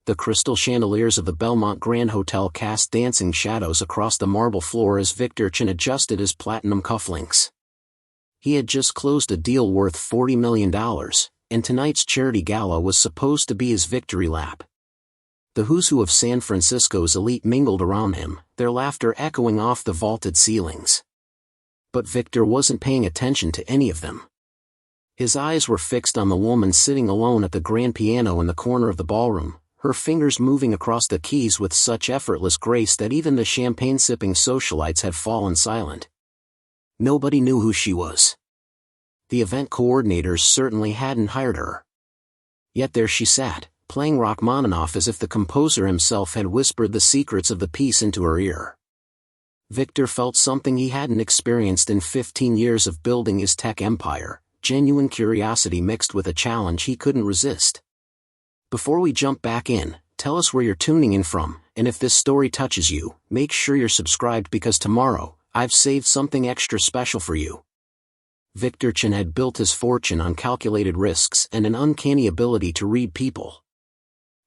The crystal chandeliers of the Belmont Grand Hotel cast dancing shadows across the marble floor as Victor Chen adjusted his platinum cufflinks. He had just closed a deal worth $40 million, and tonight's charity gala was supposed to be his victory lap. The who's who of San Francisco's elite mingled around him, their laughter echoing off the vaulted ceilings. But Victor wasn't paying attention to any of them. His eyes were fixed on the woman sitting alone at the grand piano in the corner of the ballroom, her fingers moving across the keys with such effortless grace that even the champagne-sipping socialites had fallen silent. Nobody knew who she was. The event coordinators certainly hadn't hired her. Yet there she sat, playing Rachmaninoff as if the composer himself had whispered the secrets of the piece into her ear. Victor felt something he hadn't experienced in 15 years of building his tech empire, genuine curiosity mixed with a challenge he couldn't resist. Before we jump back in, tell us where you're tuning in from, and if this story touches you, make sure you're subscribed because tomorrow, I've saved something extra special for you. Victor Chen had built his fortune on calculated risks and an uncanny ability to read people.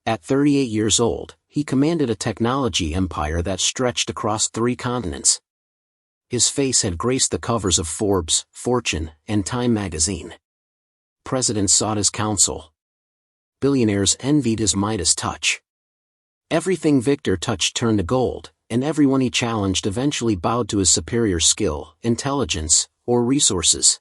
At 38 years old, he commanded a technology empire that stretched across 3 continents. His face had graced the covers of Forbes, Fortune, and Time magazine. Presidents sought his counsel. Billionaires envied his Midas touch. Everything Victor touched turned to gold, and everyone he challenged eventually bowed to his superior skill, intelligence, or resources.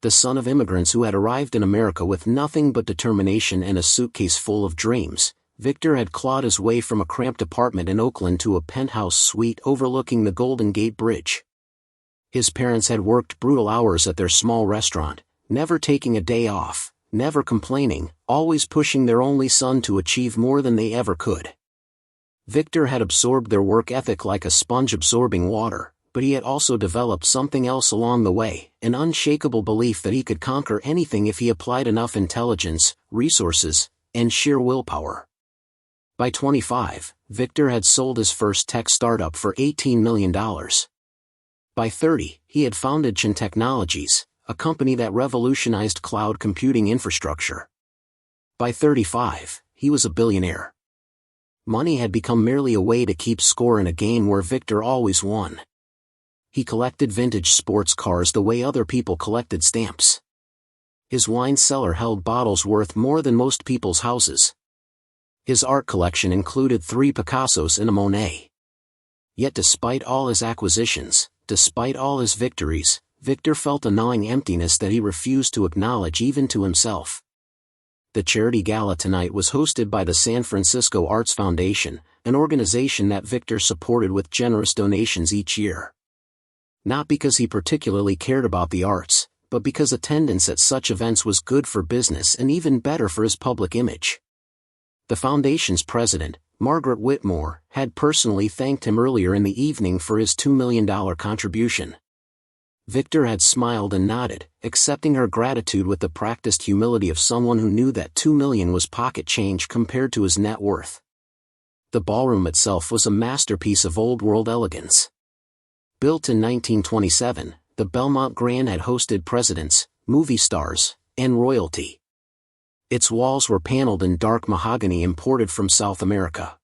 The son of immigrants who had arrived in America with nothing but determination and a suitcase full of dreams, Victor had clawed his way from a cramped apartment in Oakland to a penthouse suite overlooking the Golden Gate Bridge. His parents had worked brutal hours at their small restaurant, never taking a day off, never complaining, always pushing their only son to achieve more than they ever could. Victor had absorbed their work ethic like a sponge absorbing water, but he had also developed something else along the way, an unshakable belief that he could conquer anything if he applied enough intelligence, resources, and sheer willpower. By 25, Victor had sold his first tech startup for $18 million. By 30, he had founded Chen Technologies, a company that revolutionized cloud computing infrastructure. By 35, he was a billionaire. Money had become merely a way to keep score in a game where Victor always won. He collected vintage sports cars the way other people collected stamps. His wine cellar held bottles worth more than most people's houses. His art collection included 3 Picassos and a Monet. Yet despite all his acquisitions, despite all his victories, Victor felt a gnawing emptiness that he refused to acknowledge even to himself. The charity gala tonight was hosted by the San Francisco Arts Foundation, an organization that Victor supported with generous donations each year. Not because he particularly cared about the arts, but because attendance at such events was good for business and even better for his public image. The foundation's president, Margaret Whitmore, had personally thanked him earlier in the evening for his $2 million contribution. Victor had smiled and nodded, accepting her gratitude with the practiced humility of someone who knew that $2 million was pocket change compared to his net worth. The ballroom itself was a masterpiece of old-world elegance. Built in 1927, the Belmont Grand had hosted presidents, movie stars, and royalty. Its walls were paneled in dark mahogany imported from South America.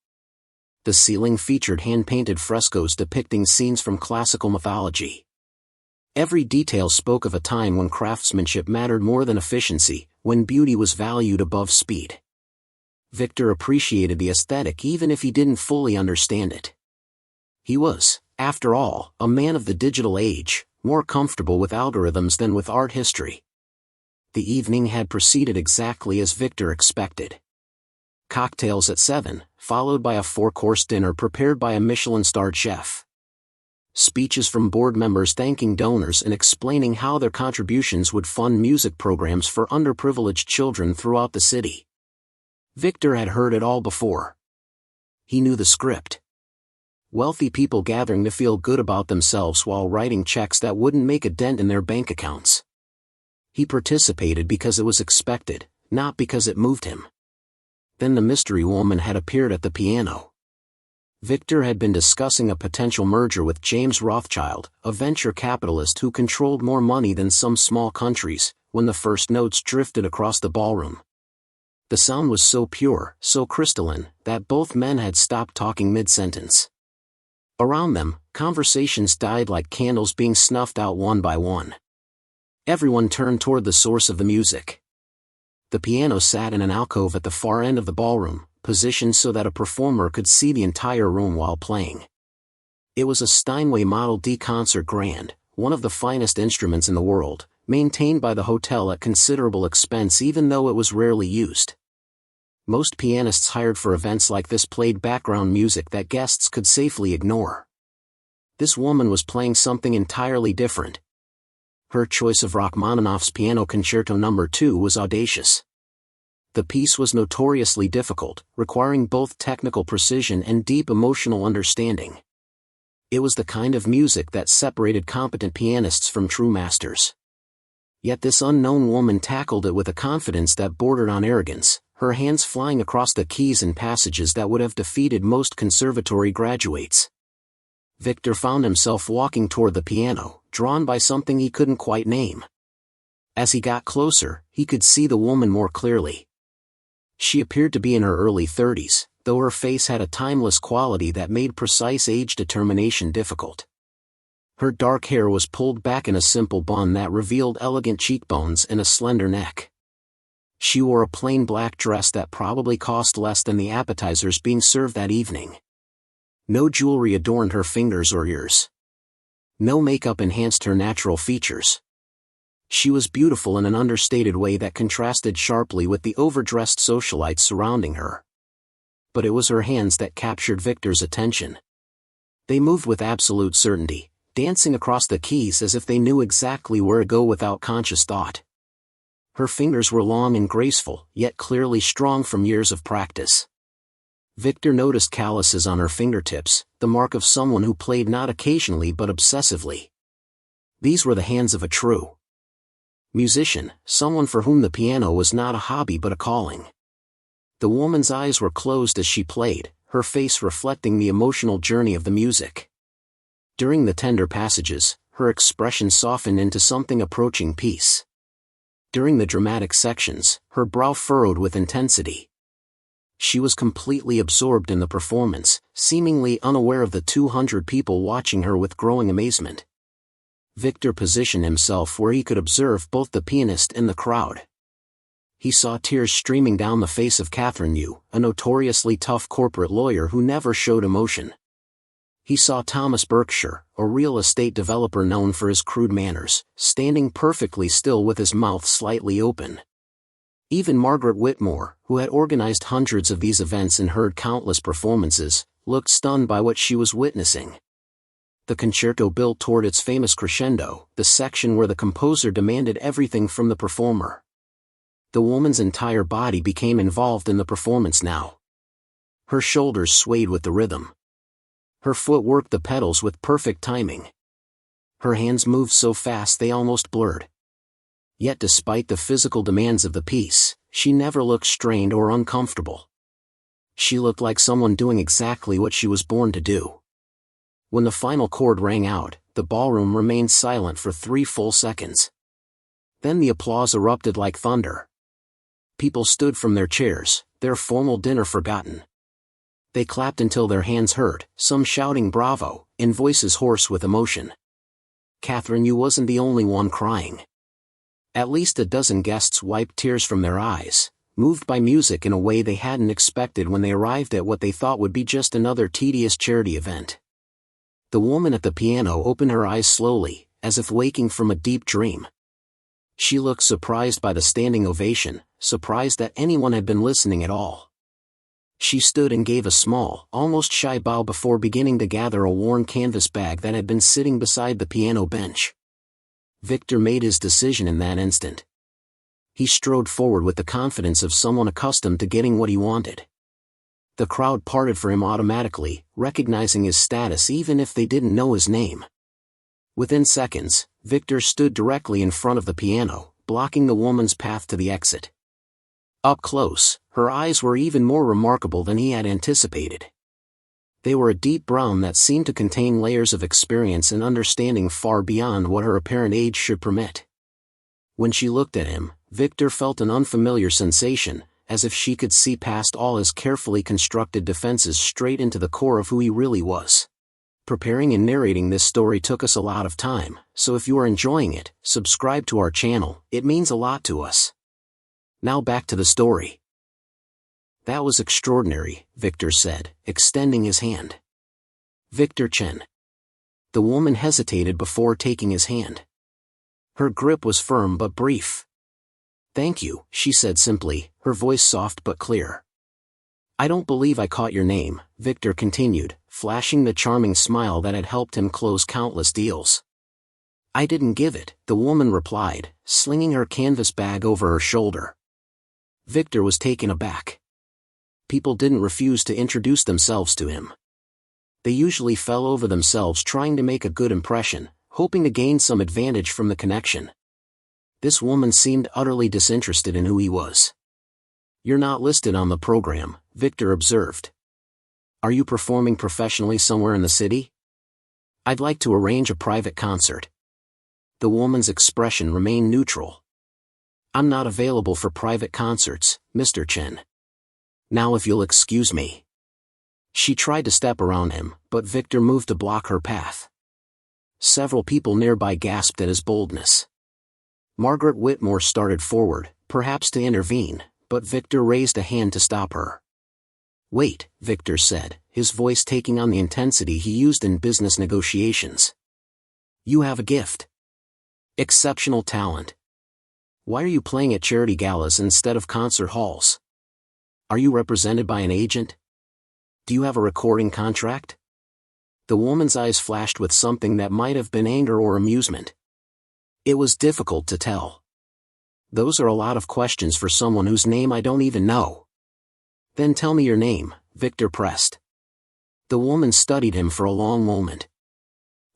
The ceiling featured hand-painted frescoes depicting scenes from classical mythology. Every detail spoke of a time when craftsmanship mattered more than efficiency, when beauty was valued above speed. Victor appreciated the aesthetic even if he didn't fully understand it. He was, after all, a man of the digital age, more comfortable with algorithms than with art history. The evening had proceeded exactly as Victor expected. Cocktails at 7, followed by a 4-course dinner prepared by a Michelin-starred chef. Speeches from board members thanking donors and explaining how their contributions would fund music programs for underprivileged children throughout the city. Victor had heard it all before. He knew the script. Wealthy people gathering to feel good about themselves while writing checks that wouldn't make a dent in their bank accounts. He participated because it was expected, not because it moved him. Then the mystery woman had appeared at the piano. Victor had been discussing a potential merger with James Rothschild, a venture capitalist who controlled more money than some small countries, when the first notes drifted across the ballroom. The sound was so pure, so crystalline, that both men had stopped talking mid-sentence. Around them, conversations died like candles being snuffed out one by one. Everyone turned toward the source of the music. The piano sat in an alcove at the far end of the ballroom, positioned so that a performer could see the entire room while playing. It was a Steinway Model D concert grand, one of the finest instruments in the world, maintained by the hotel at considerable expense even though it was rarely used. Most pianists hired for events like this played background music that guests could safely ignore. This woman was playing something entirely different. Her choice of Rachmaninoff's Piano Concerto No. 2 was audacious. The piece was notoriously difficult, requiring both technical precision and deep emotional understanding. It was the kind of music that separated competent pianists from true masters. Yet this unknown woman tackled it with a confidence that bordered on arrogance, her hands flying across the keys and passages that would have defeated most conservatory graduates. Victor found himself walking toward the piano, drawn by something he couldn't quite name. As he got closer, he could see the woman more clearly. She appeared to be in her early 30s, though her face had a timeless quality that made precise age determination difficult. Her dark hair was pulled back in a simple bun that revealed elegant cheekbones and a slender neck. She wore a plain black dress that probably cost less than the appetizers being served that evening. No jewelry adorned her fingers or ears. No makeup enhanced her natural features. She was beautiful in an understated way that contrasted sharply with the overdressed socialites surrounding her. But it was her hands that captured Victor's attention. They moved with absolute certainty, dancing across the keys as if they knew exactly where to go without conscious thought. Her fingers were long and graceful, yet clearly strong from years of practice. Victor noticed calluses on her fingertips, the mark of someone who played not occasionally but obsessively. These were the hands of a true musician, someone for whom the piano was not a hobby but a calling. The woman's eyes were closed as she played, her face reflecting the emotional journey of the music. During the tender passages, her expression softened into something approaching peace. During the dramatic sections, her brow furrowed with intensity. She was completely absorbed in the performance, seemingly unaware of the 200 people watching her with growing amazement. Victor positioned himself where he could observe both the pianist and the crowd. He saw tears streaming down the face of Catherine Yu, a notoriously tough corporate lawyer who never showed emotion. He saw Thomas Berkshire, a real estate developer known for his crude manners, standing perfectly still with his mouth slightly open. Even Margaret Whitmore, who had organized hundreds of these events and heard countless performances, looked stunned by what she was witnessing. The concerto built toward its famous crescendo, the section where the composer demanded everything from the performer. The woman's entire body became involved in the performance now. Her shoulders swayed with the rhythm. Her foot worked the pedals with perfect timing. Her hands moved so fast they almost blurred. Yet despite the physical demands of the piece, she never looked strained or uncomfortable. She looked like someone doing exactly what she was born to do. When the final chord rang out, the ballroom remained silent for 3 full seconds. Then the applause erupted like thunder. People stood from their chairs, their formal dinner forgotten. They clapped until their hands hurt, some shouting bravo, in voices hoarse with emotion. Catherine Yu wasn't the only one crying. At least a dozen guests wiped tears from their eyes, moved by music in a way they hadn't expected when they arrived at what they thought would be just another tedious charity event. The woman at the piano opened her eyes slowly, as if waking from a deep dream. She looked surprised by the standing ovation, surprised that anyone had been listening at all. She stood and gave a small, almost shy bow before beginning to gather a worn canvas bag that had been sitting beside the piano bench. Victor made his decision in that instant. He strode forward with the confidence of someone accustomed to getting what he wanted. The crowd parted for him automatically, recognizing his status even if they didn't know his name. Within seconds, Victor stood directly in front of the piano, blocking the woman's path to the exit. Up close, her eyes were even more remarkable than he had anticipated. They were a deep brown that seemed to contain layers of experience and understanding far beyond what her apparent age should permit. When she looked at him, Victor felt an unfamiliar sensation, as if she could see past all his carefully constructed defenses straight into the core of who he really was. Preparing and narrating this story took us a lot of time, so if you are enjoying it, subscribe to our channel, it means a lot to us. Now back to the story. That was extraordinary, Victor said, extending his hand. Victor Chen. The woman hesitated before taking his hand. Her grip was firm but brief. Thank you, she said simply, her voice soft but clear. I don't believe I caught your name, Victor continued, flashing the charming smile that had helped him close countless deals. I didn't give it, the woman replied, slinging her canvas bag over her shoulder. Victor was taken aback. People didn't refuse to introduce themselves to him. They usually fell over themselves trying to make a good impression, hoping to gain some advantage from the connection. This woman seemed utterly disinterested in who he was. You're not listed on the program, Victor observed. Are you performing professionally somewhere in the city? I'd like to arrange a private concert. The woman's expression remained neutral. I'm not available for private concerts, Mr. Chen. Now if you'll excuse me. She tried to step around him, but Victor moved to block her path. Several people nearby gasped at his boldness. Margaret Whitmore started forward, perhaps to intervene, but Victor raised a hand to stop her. Wait, Victor said, his voice taking on the intensity he used in business negotiations. You have a gift. Exceptional talent. Why are you playing at charity galas instead of concert halls? Are you represented by an agent? Do you have a recording contract? The woman's eyes flashed with something that might have been anger or amusement. It was difficult to tell. Those are a lot of questions for someone whose name I don't even know. Then tell me your name, Victor pressed. The woman studied him for a long moment.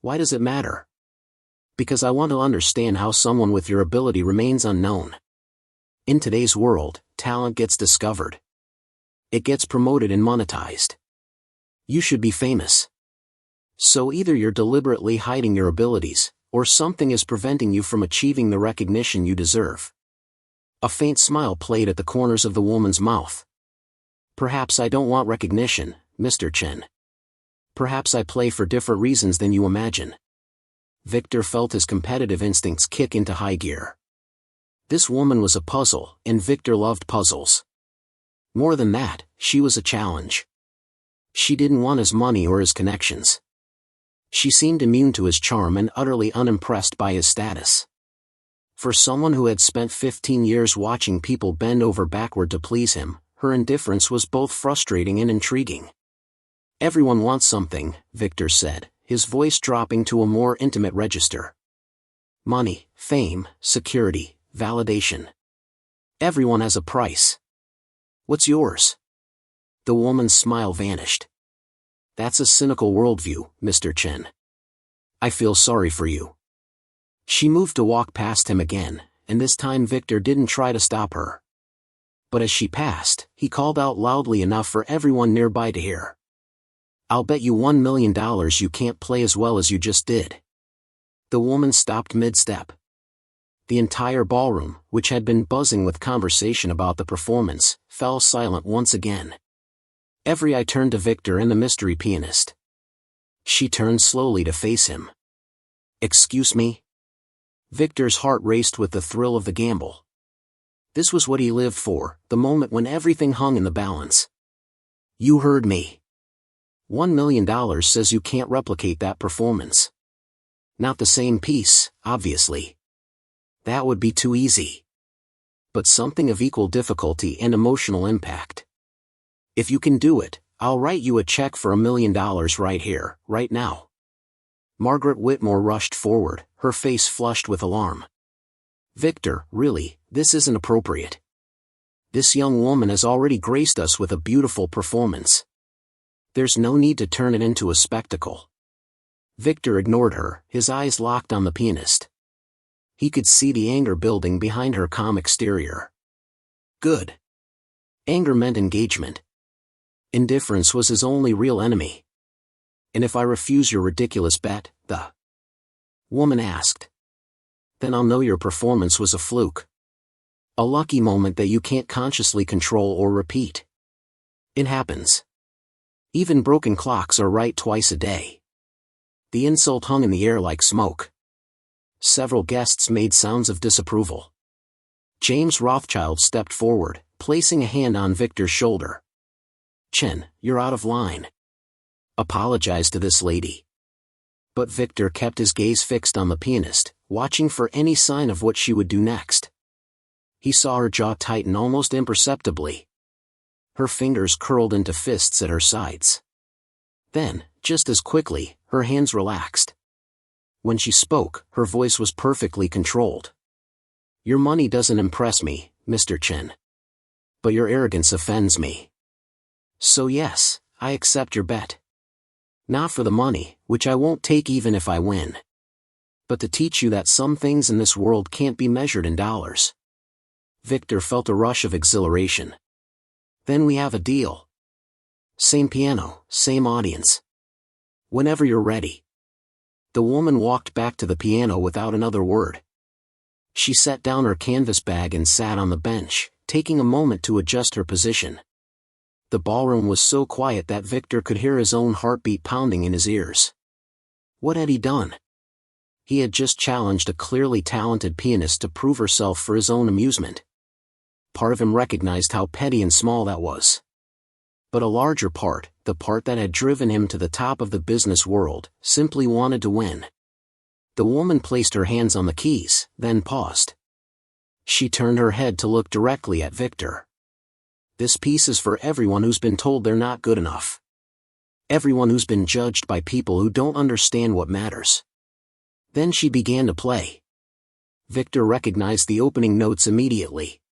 Why does it matter? Because I want to understand how someone with your ability remains unknown. In today's world, talent gets discovered. It gets promoted and monetized. You should be famous. So either you're deliberately hiding your abilities, or something is preventing you from achieving the recognition you deserve. A faint smile played at the corners of the woman's mouth. Perhaps I don't want recognition, Mr. Chen. Perhaps I play for different reasons than you imagine. Victor felt his competitive instincts kick into high gear. This woman was a puzzle, and Victor loved puzzles. More than that, she was a challenge. She didn't want his money or his connections. She seemed immune to his charm and utterly unimpressed by his status. For someone who had spent 15 years watching people bend over backward to please him, her indifference was both frustrating and intriguing. Everyone wants something, Victor said, his voice dropping to a more intimate register. Money, fame, security, validation. Everyone has a price. What's yours? The woman's smile vanished. That's a cynical worldview, Mr. Chen. I feel sorry for you. She moved to walk past him again, and this time Victor didn't try to stop her. But as she passed, he called out loudly enough for everyone nearby to hear. I'll bet you $1 million you can't play as well as you just did. The woman stopped mid-step. The entire ballroom, which had been buzzing with conversation about the performance, fell silent once again. Every eye turned to Victor and the mystery pianist. She turned slowly to face him. Excuse me? Victor's heart raced with the thrill of the gamble. This was what he lived for, the moment when everything hung in the balance. You heard me. $1 million says you can't replicate that performance. Not the same piece, obviously. That would be too easy. But something of equal difficulty and emotional impact. If you can do it, I'll write you a check for $1 million right here, right now. Margaret Whitmore rushed forward, her face flushed with alarm. Victor, really, this isn't appropriate. This young woman has already graced us with a beautiful performance. There's no need to turn it into a spectacle. Victor ignored her, his eyes locked on the pianist. He could see the anger building behind her calm exterior. Good. Anger meant engagement. Indifference was his only real enemy. And if I refuse your ridiculous bet, the woman asked. Then I'll know your performance was a fluke. A lucky moment that you can't consciously control or repeat. It happens. Even broken clocks are right twice a day. The insult hung in the air like smoke. Several guests made sounds of disapproval. James Rothschild stepped forward, placing a hand on Victor's shoulder. "Chen, you're out of line. Apologize to this lady." But Victor kept his gaze fixed on the pianist, watching for any sign of what she would do next. He saw her jaw tighten almost imperceptibly. Her fingers curled into fists at her sides. Then, just as quickly, her hands relaxed. When she spoke, her voice was perfectly controlled. "Your money doesn't impress me, Mr. Chen. But your arrogance offends me. So yes, I accept your bet. Not for the money, which I won't take even if I win. But to teach you that some things in this world can't be measured in dollars." Victor felt a rush of exhilaration. "Then we have a deal. Same piano, same audience. Whenever you're ready." The woman walked back to the piano without another word. She set down her canvas bag and sat on the bench, taking a moment to adjust her position. The ballroom was so quiet that Victor could hear his own heartbeat pounding in his ears. What had he done? He had just challenged a clearly talented pianist to prove herself for his own amusement. Part of him recognized how petty and small that was. But a larger part, the part that had driven him to the top of the business world, simply wanted to win. The woman placed her hands on the keys, then paused. She turned her head to look directly at Victor. "This piece is for everyone who's been told they're not good enough. Everyone who's been judged by people who don't understand what matters." Then she began to play. Victor recognized the opening notes immediately.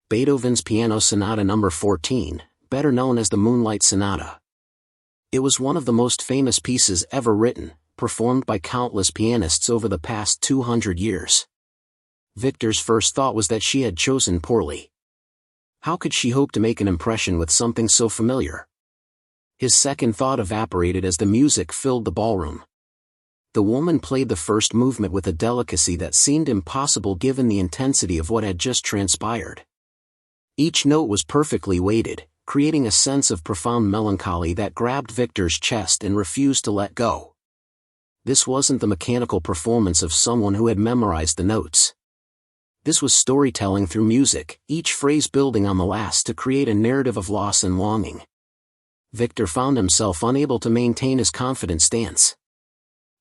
Beethoven's Piano Sonata No. 14, better known as the Moonlight Sonata. It was one of the most famous pieces ever written, performed by countless pianists over the past 200 years. Victor's first thought was that she had chosen poorly. How could she hope to make an impression with something so familiar? His second thought evaporated as the music filled the ballroom. The woman played the first movement with a delicacy that seemed impossible given the intensity of what had just transpired. Each note was perfectly weighted, creating a sense of profound melancholy that grabbed Victor's chest and refused to let go. This wasn't the mechanical performance of someone who had memorized the notes. This was storytelling through music, each phrase building on the last to create a narrative of loss and longing. Victor found himself unable to maintain his confident stance.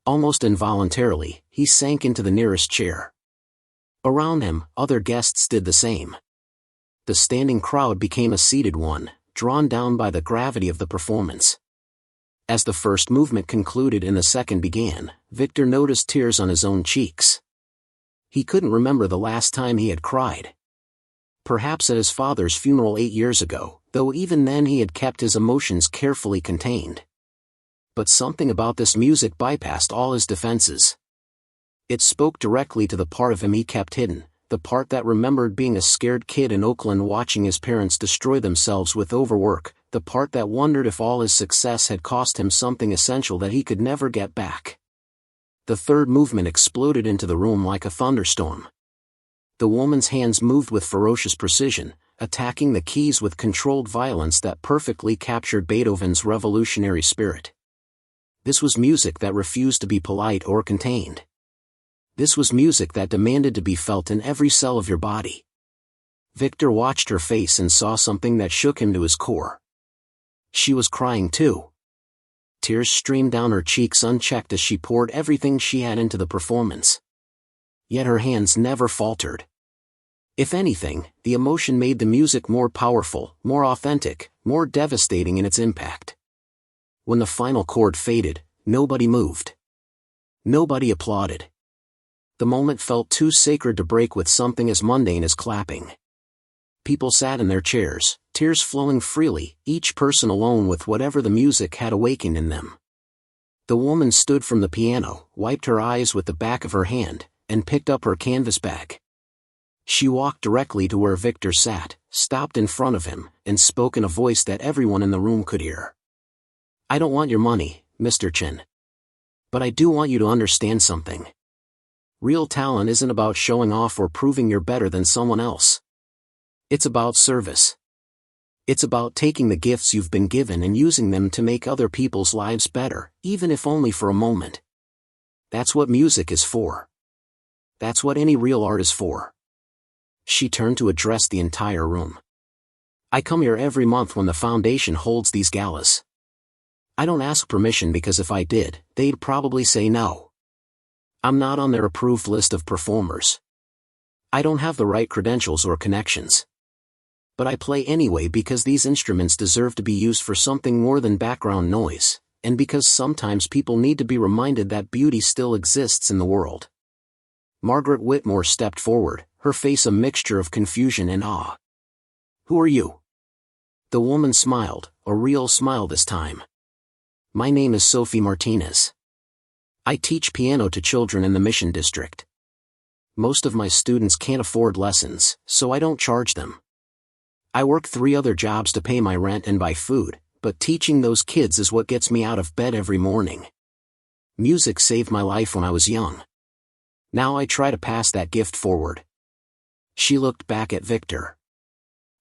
Almost involuntarily, he sank into the nearest chair. Around him, other guests did the same. The standing crowd became a seated one, drawn down by the gravity of the performance. As the first movement concluded and the second began, Victor noticed tears on his own cheeks. He couldn't remember the last time he had cried. Perhaps at his father's funeral 8 years ago, though even then he had kept his emotions carefully contained. But something about this music bypassed all his defenses. It spoke directly to the part of him he kept hidden, the part that remembered being a scared kid in Oakland watching his parents destroy themselves with overwork, the part that wondered if all his success had cost him something essential that he could never get back. The third movement exploded into the room like a thunderstorm. The woman's hands moved with ferocious precision, attacking the keys with controlled violence that perfectly captured Beethoven's revolutionary spirit. This was music that refused to be polite or contained. This was music that demanded to be felt in every cell of your body. Victor watched her face and saw something that shook him to his core. She was crying too. Tears streamed down her cheeks unchecked as she poured everything she had into the performance. Yet her hands never faltered. If anything, the emotion made the music more powerful, more authentic, more devastating in its impact. When the final chord faded, nobody moved. Nobody applauded. The moment felt too sacred to break with something as mundane as clapping. People sat in their chairs, tears flowing freely, each person alone with whatever the music had awakened in them. The woman stood from the piano, wiped her eyes with the back of her hand, and picked up her canvas bag. She walked directly to where Victor sat, stopped in front of him, and spoke in a voice that everyone in the room could hear. "I don't want your money, Mr. Chen. But I do want you to understand something. Real talent isn't about showing off or proving you're better than someone else. It's about service. It's about taking the gifts you've been given and using them to make other people's lives better, even if only for a moment. That's what music is for. That's what any real art is for. She turned to address the entire room. I come here every month when the foundation holds these galas. I don't ask permission because if I did, they'd probably say no. I'm not on their approved list of performers. I don't have the right credentials or connections. But I play anyway because these instruments deserve to be used for something more than background noise, and because sometimes people need to be reminded that beauty still exists in the world. Margaret Whitmore stepped forward, her face a mixture of confusion and awe. Who are you? The woman smiled, a real smile this time. My name is Sophie Martinez. I teach piano to children in the Mission District. Most of my students can't afford lessons, so I don't charge them. I work 3 other jobs to pay my rent and buy food, but teaching those kids is what gets me out of bed every morning. Music saved my life when I was young. Now I try to pass that gift forward. She looked back at Victor.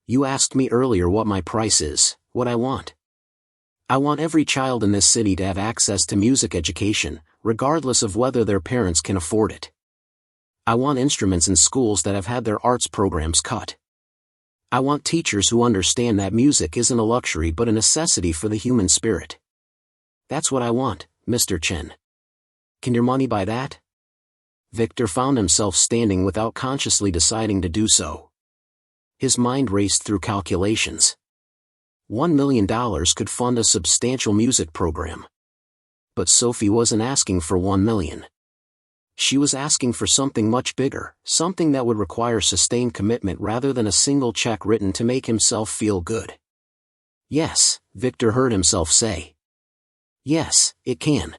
You asked me earlier what my price is, what I want. I want every child in this city to have access to music education, regardless of whether their parents can afford it. I want instruments in schools that have had their arts programs cut. I want teachers who understand that music isn't a luxury but a necessity for the human spirit. That's what I want, Mr. Chen. Can your money buy that? Victor found himself standing without consciously deciding to do so. His mind raced through calculations. $1 million could fund a substantial music program. But Sophie wasn't asking for $1 million. She was asking for something much bigger, something that would require sustained commitment rather than a single check written to make himself feel good. Yes, Victor heard himself say. Yes, it can.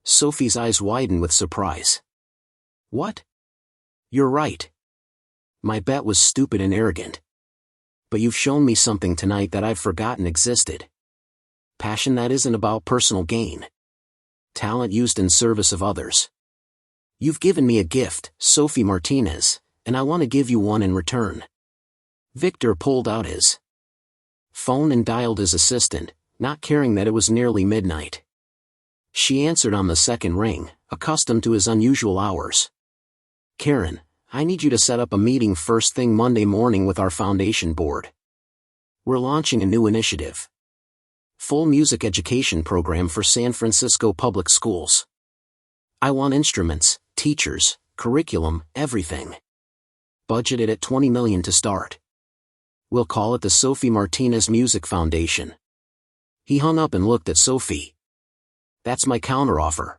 Sophie's eyes widened with surprise. What? You're right. My bet was stupid and arrogant. But you've shown me something tonight that I've forgotten existed. Passion that isn't about personal gain. Talent used in service of others. You've given me a gift, Sophie Martinez, and I want to give you one in return. Victor pulled out his phone and dialed his assistant, not caring that it was nearly midnight. She answered on the second ring, accustomed to his unusual hours. Karen, I need you to set up a meeting first thing Monday morning with our foundation board. We're launching a new initiative. Full music education program for San Francisco public schools. I want instruments, teachers, curriculum, everything. Budgeted at $20 million to start. We'll call it the Sophie Martinez Music Foundation. He hung up and looked at Sophie. That's my counteroffer.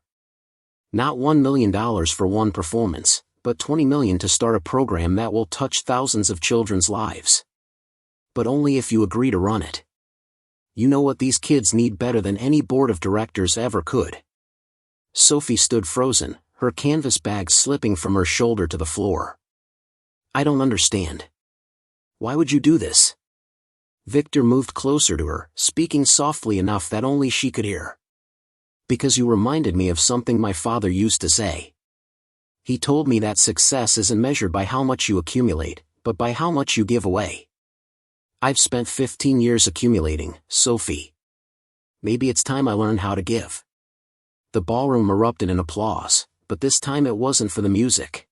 Not $1 million for one performance, but $20 million to start a program that will touch thousands of children's lives. But only if you agree to run it. You know what these kids need better than any board of directors ever could. Sophie stood frozen, her canvas bag slipping from her shoulder to the floor. I don't understand. Why would you do this? Victor moved closer to her, speaking softly enough that only she could hear. Because you reminded me of something my father used to say. He told me that success isn't measured by how much you accumulate, but by how much you give away. I've spent 15 years accumulating, Sophie. Maybe it's time I learn how to give. The ballroom erupted in applause, but this time it wasn't for the music.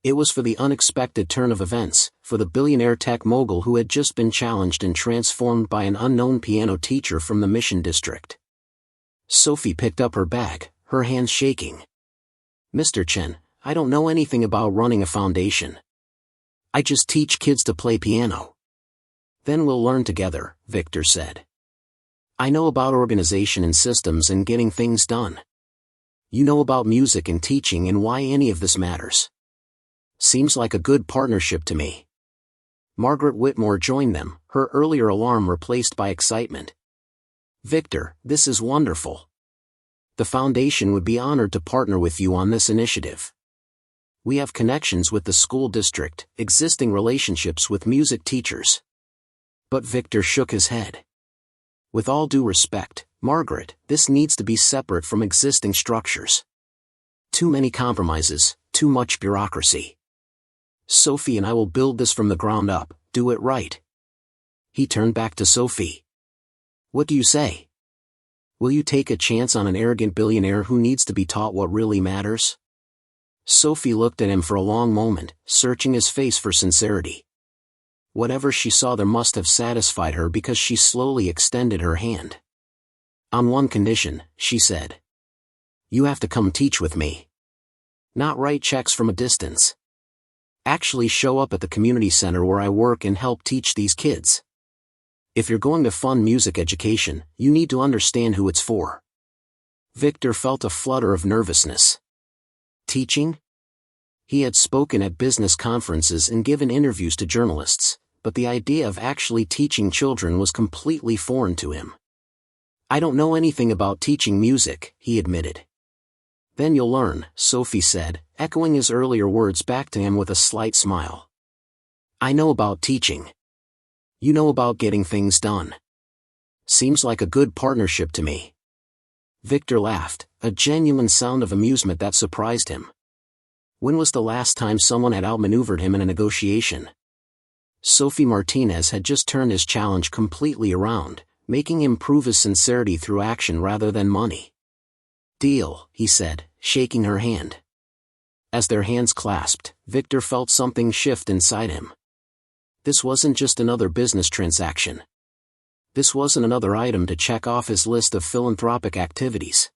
It was for the unexpected turn of events, for the billionaire tech mogul who had just been challenged and transformed by an unknown piano teacher from the Mission District. Sophie picked up her bag, her hands shaking. Mr. Chen, I don't know anything about running a foundation. I just teach kids to play piano. Then we'll learn together, Victor said. I know about organization and systems and getting things done. You know about music and teaching and why any of this matters. Seems like a good partnership to me. Margaret Whitmore joined them, her earlier alarm replaced by excitement. Victor, this is wonderful. The foundation would be honored to partner with you on this initiative. We have connections with the school district, existing relationships with music teachers. But Victor shook his head. With all due respect, Margaret, this needs to be separate from existing structures. Too many compromises, too much bureaucracy. Sophie and I will build this from the ground up, Do it right. He turned back to Sophie. What do you say? Will you take a chance on an arrogant billionaire who needs to be taught what really matters? Sophie looked at him for a long moment, searching his face for sincerity. Whatever she saw there must have satisfied her because she slowly extended her hand. On one condition, she said. You have to come teach with me. Not write checks from a distance. Actually show up at the community center where I work and help teach these kids. If you're going to fund music education, you need to understand who it's for. Victor felt a flutter of nervousness. Teaching? He had spoken at business conferences and given interviews to journalists, but the idea of actually teaching children was completely foreign to him. I don't know anything about teaching music, he admitted. Then you'll learn, Sophie said, echoing his earlier words back to him with a slight smile. I know about teaching. You know about getting things done. Seems like a good partnership to me. Victor laughed, a genuine sound of amusement that surprised him. When was the last time someone had outmaneuvered him in a negotiation? Sophie Martinez had just turned his challenge completely around, making him prove his sincerity through action rather than money. Deal, he said, shaking her hand. As their hands clasped, Victor felt something shift inside him. This wasn't just another business transaction. This wasn't another item to check off his list of philanthropic activities.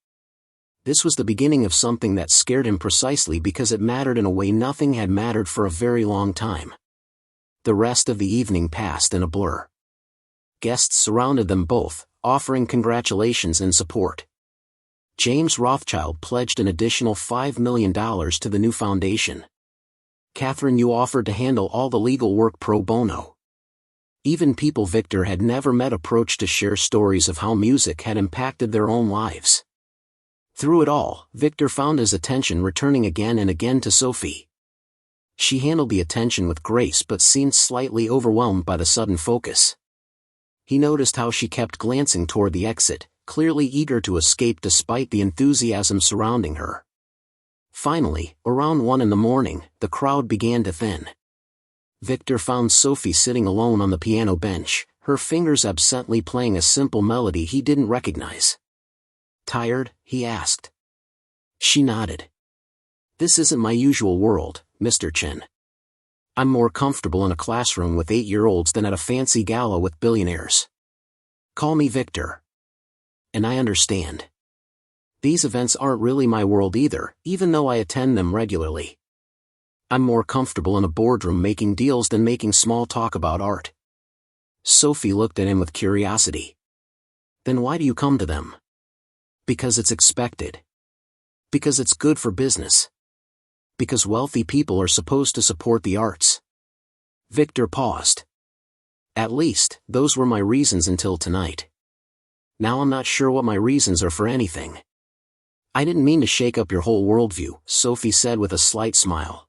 This was the beginning of something that scared him precisely because it mattered in a way nothing had mattered for a very long time. The rest of the evening passed in a blur. Guests surrounded them both, offering congratulations and support. James Rothschild pledged an additional $5 million to the new foundation. Catherine Yu offered to handle all the legal work pro bono. Even people Victor had never met approached to share stories of how music had impacted their own lives. Through it all, Victor found his attention returning again and again to Sophie. She handled the attention with grace but seemed slightly overwhelmed by the sudden focus. He noticed how she kept glancing toward the exit, clearly eager to escape despite the enthusiasm surrounding her. Finally, around 1 a.m, the crowd began to thin. Victor found Sophie sitting alone on the piano bench, her fingers absently playing a simple melody he didn't recognize. Tired? He asked. She nodded. This isn't my usual world, Mr. Chen. I'm more comfortable in a classroom with 8-year-olds than at a fancy gala with billionaires. Call me Victor. And I understand. These events aren't really my world either, even though I attend them regularly. I'm more comfortable in a boardroom making deals than making small talk about art. Sophie looked at him with curiosity. Then why do you come to them? Because it's expected. Because it's good for business. Because wealthy people are supposed to support the arts. Victor paused. At least, those were my reasons until tonight. Now I'm not sure what my reasons are for anything. I didn't mean to shake up your whole worldview, Sophie said with a slight smile.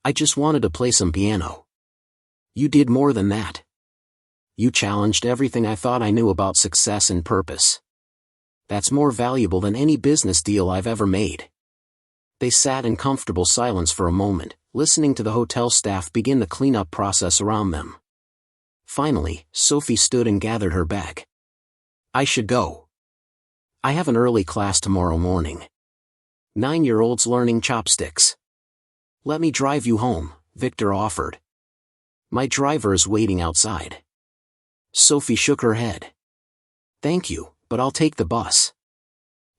I just wanted to play some piano. You did more than that. You challenged everything I thought I knew about success and purpose. That's more valuable than any business deal I've ever made. They sat in comfortable silence for a moment, listening to the hotel staff begin the cleanup process around them. Finally, Sophie stood and gathered her bag. I should go. I have an early class tomorrow morning. 9-year-olds learning chopsticks. Let me drive you home, Victor offered. My driver is waiting outside. Sophie shook her head. Thank you, but I'll take the bus.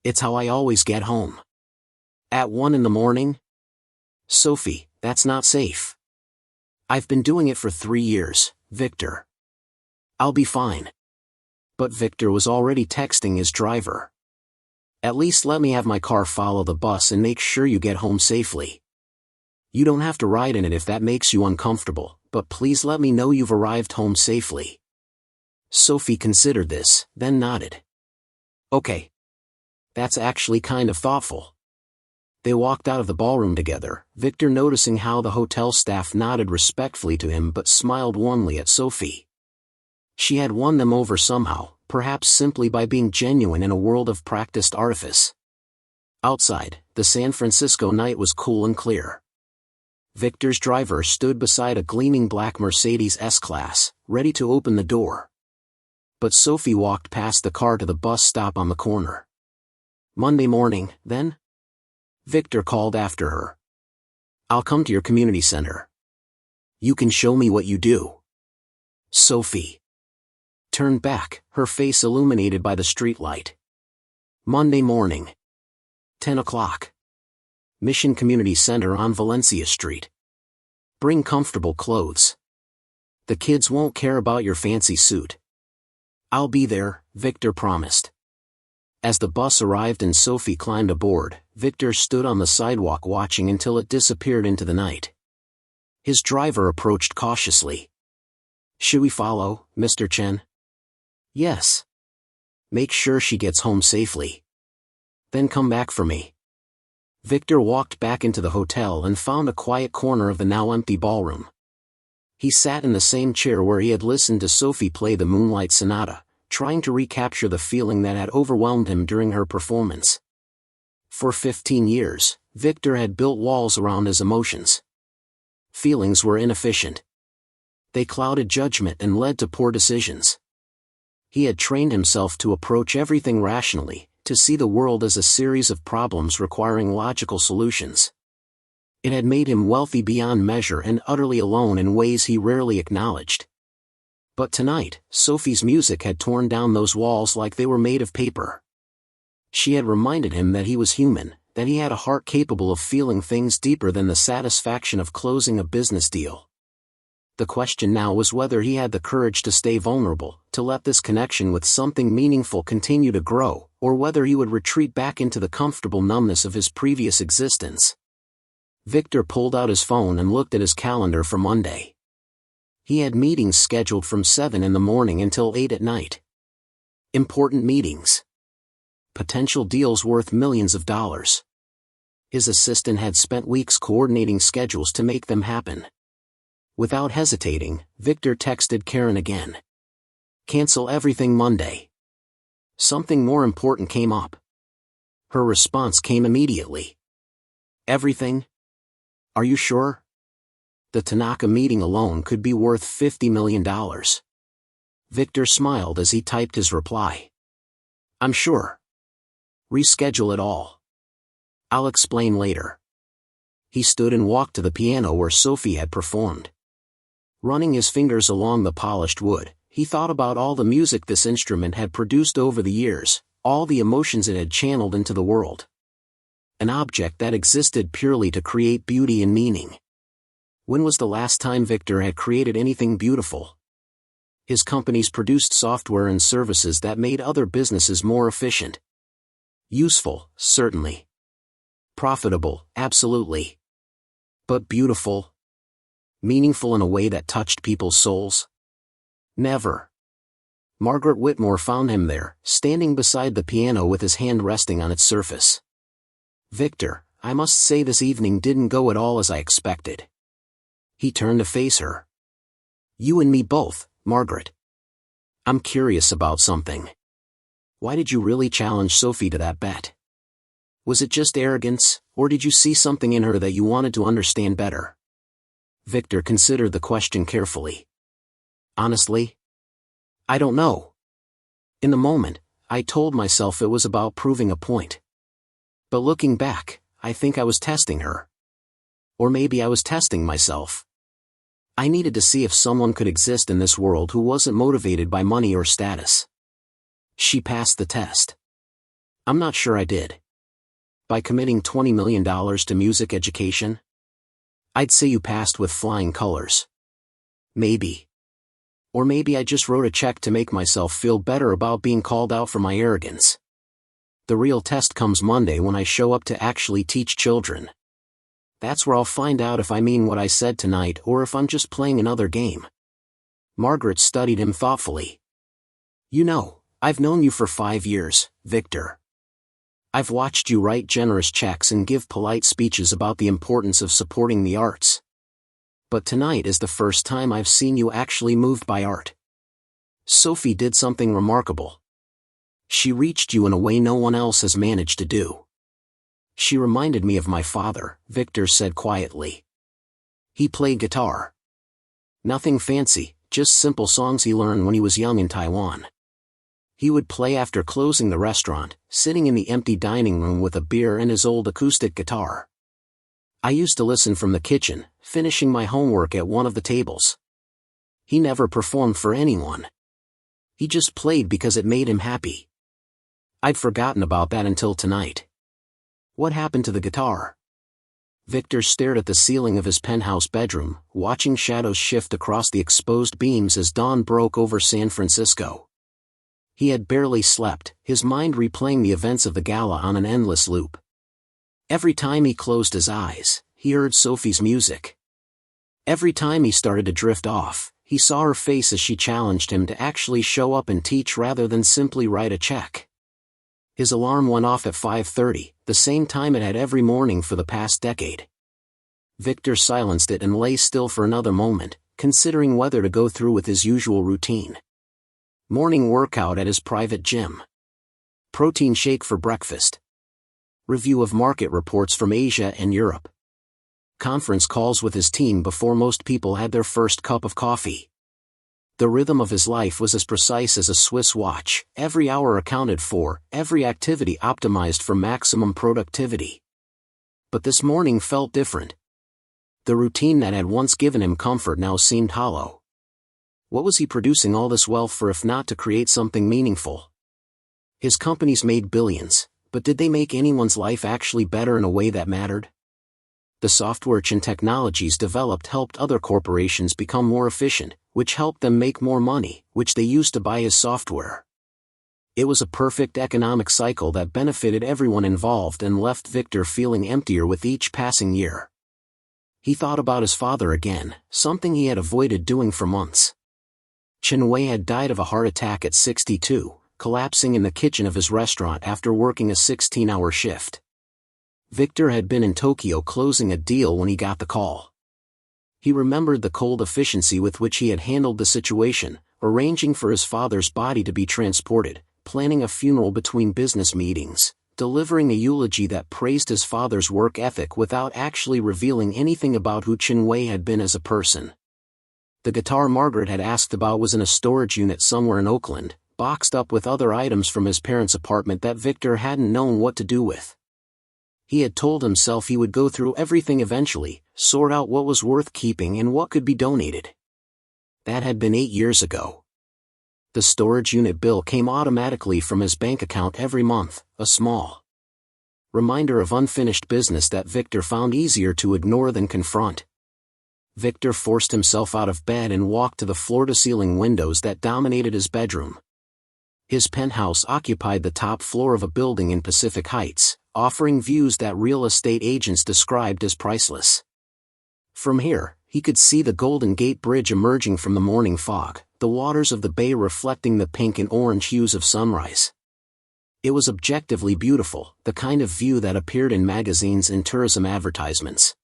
It's how I always get home. At 1 a.m? Sophie, that's not safe. I've been doing it for 3 years, Victor. I'll be fine. But Victor was already texting his driver. At least let me have my car follow the bus and make sure you get home safely. You don't have to ride in it if that makes you uncomfortable, but please let me know you've arrived home safely. Sophie considered this, then nodded. Okay. That's actually kind of thoughtful. They walked out of the ballroom together, Victor noticing how the hotel staff nodded respectfully to him but smiled warmly at Sophie. She had won them over somehow, perhaps simply by being genuine in a world of practiced artifice. Outside, the San Francisco night was cool and clear. Victor's driver stood beside a gleaming black Mercedes S-Class, ready to open the door. But Sophie walked past the car to the bus stop on the corner. "Monday morning, then?" Victor called after her. "I'll come to your community center. You can show me what you do." Sophie turned back, her face illuminated by the streetlight. "Monday morning. 10 o'clock. Mission Community Center on Valencia Street. Bring comfortable clothes. The kids won't care about your fancy suit." "I'll be there," Victor promised. As the bus arrived and Sophie climbed aboard, Victor stood on the sidewalk watching until it disappeared into the night. His driver approached cautiously. "Should we follow, Mr. Chen?" "Yes. Make sure she gets home safely. Then come back for me." Victor walked back into the hotel and found a quiet corner of the now empty ballroom. He sat in the same chair where he had listened to Sophie play the Moonlight Sonata, trying to recapture the feeling that had overwhelmed him during her performance. For 15 years, Victor had built walls around his emotions. Feelings were inefficient. They clouded judgment and led to poor decisions. He had trained himself to approach everything rationally, to see the world as a series of problems requiring logical solutions. It had made him wealthy beyond measure and utterly alone in ways he rarely acknowledged. But tonight, Sophie's music had torn down those walls like they were made of paper. She had reminded him that he was human, that he had a heart capable of feeling things deeper than the satisfaction of closing a business deal. The question now was whether he had the courage to stay vulnerable, to let this connection with something meaningful continue to grow, or whether he would retreat back into the comfortable numbness of his previous existence. Victor pulled out his phone and looked at his calendar for Monday. He had meetings scheduled from 7 in the morning until 8 at night. Important meetings. Potential deals worth millions of dollars. His assistant had spent weeks coordinating schedules to make them happen. Without hesitating, Victor texted Karen again. "Cancel everything Monday. Something more important came up." Her response came immediately. "Everything? Are you sure? The Tanaka meeting alone could be worth $50 million. Victor smiled as he typed his reply. "I'm sure. Reschedule it all. I'll explain later." He stood and walked to the piano where Sophie had performed. Running his fingers along the polished wood, he thought about all the music this instrument had produced over the years, all the emotions it had channeled into the world. An object that existed purely to create beauty and meaning. When was the last time Victor had created anything beautiful? His companies produced software and services that made other businesses more efficient. Useful, certainly. Profitable, absolutely. But beautiful? Meaningful in a way that touched people's souls? Never. Margaret Whitmore found him there, standing beside the piano with his hand resting on its surface. "Victor, I must say this evening didn't go at all as I expected." He turned to face her. "You and me both, Margaret. I'm curious about something. Why did you really challenge Sophie to that bet? Was it just arrogance, or did you see something in her that you wanted to understand better?" Victor considered the question carefully. "Honestly? I don't know. In the moment, I told myself it was about proving a point. But looking back, I think I was testing her. Or maybe I was testing myself. I needed to see if someone could exist in this world who wasn't motivated by money or status. She passed the test. I'm not sure I did. By committing $20 million to music education? I'd say you passed with flying colors. Maybe. Or maybe I just wrote a check to make myself feel better about being called out for my arrogance. The real test comes Monday when I show up to actually teach children. That's where I'll find out if I mean what I said tonight or if I'm just playing another game." Margaret studied him thoughtfully. "You know, I've known you for 5 years, Victor. I've watched you write generous checks and give polite speeches about the importance of supporting the arts. But tonight is the first time I've seen you actually moved by art. Sophie did something remarkable. She reached you in a way no one else has managed to do." "She reminded me of my father," Victor said quietly. He played guitar. Nothing fancy, just simple songs he learned when he was young in Taiwan. He would play after closing the restaurant, sitting in the empty dining room with a beer and his old acoustic guitar. I used to listen from the kitchen, finishing my homework at one of the tables. He never performed for anyone. He just played because it made him happy. I'd forgotten about that until tonight. What happened to the guitar? Victor stared at the ceiling of his penthouse bedroom, watching shadows shift across the exposed beams as dawn broke over San Francisco. He had barely slept, his mind replaying the events of the gala on an endless loop. Every time he closed his eyes, he heard Sophie's music. Every time he started to drift off, he saw her face as she challenged him to actually show up and teach rather than simply write a check. His alarm went off at 5:30, the same time it had every morning for the past decade. Victor silenced it and lay still for another moment, considering whether to go through with his usual routine. Morning workout at his private gym. Protein shake for breakfast. Review of market reports from Asia and Europe. Conference calls with his team before most people had their first cup of coffee. The rhythm of his life was as precise as a Swiss watch, every hour accounted for, every activity optimized for maximum productivity. But this morning felt different. The routine that had once given him comfort now seemed hollow. What was he producing all this wealth for if not to create something meaningful? His companies made billions, but did they make anyone's life actually better in a way that mattered? The software Chen technologies developed helped other corporations become more efficient, which helped them make more money, which they used to buy his software. It was a perfect economic cycle that benefited everyone involved and left Victor feeling emptier with each passing year. He thought about his father again, something he had avoided doing for months. Chen Wei had died of a heart attack at 62, collapsing in the kitchen of his restaurant after working a 16-hour shift. Victor had been in Tokyo closing a deal when he got the call. He remembered the cold efficiency with which he had handled the situation, arranging for his father's body to be transported, planning a funeral between business meetings, delivering a eulogy that praised his father's work ethic without actually revealing anything about who Chen Wei had been as a person. The guitar Margaret had asked about was in a storage unit somewhere in Oakland, boxed up with other items from his parents' apartment that Victor hadn't known what to do with. He had told himself he would go through everything eventually, sort out what was worth keeping and what could be donated. That had been 8 years ago. The storage unit bill came automatically from his bank account every month, a small reminder of unfinished business that Victor found easier to ignore than confront. Victor forced himself out of bed and walked to the floor-to-ceiling windows that dominated his bedroom. His penthouse occupied the top floor of a building in Pacific Heights, offering views that real estate agents described as priceless. From here, he could see the Golden Gate Bridge emerging from the morning fog, the waters of the bay reflecting the pink and orange hues of sunrise. It was objectively beautiful, the kind of view that appeared in magazines and tourism advertisements.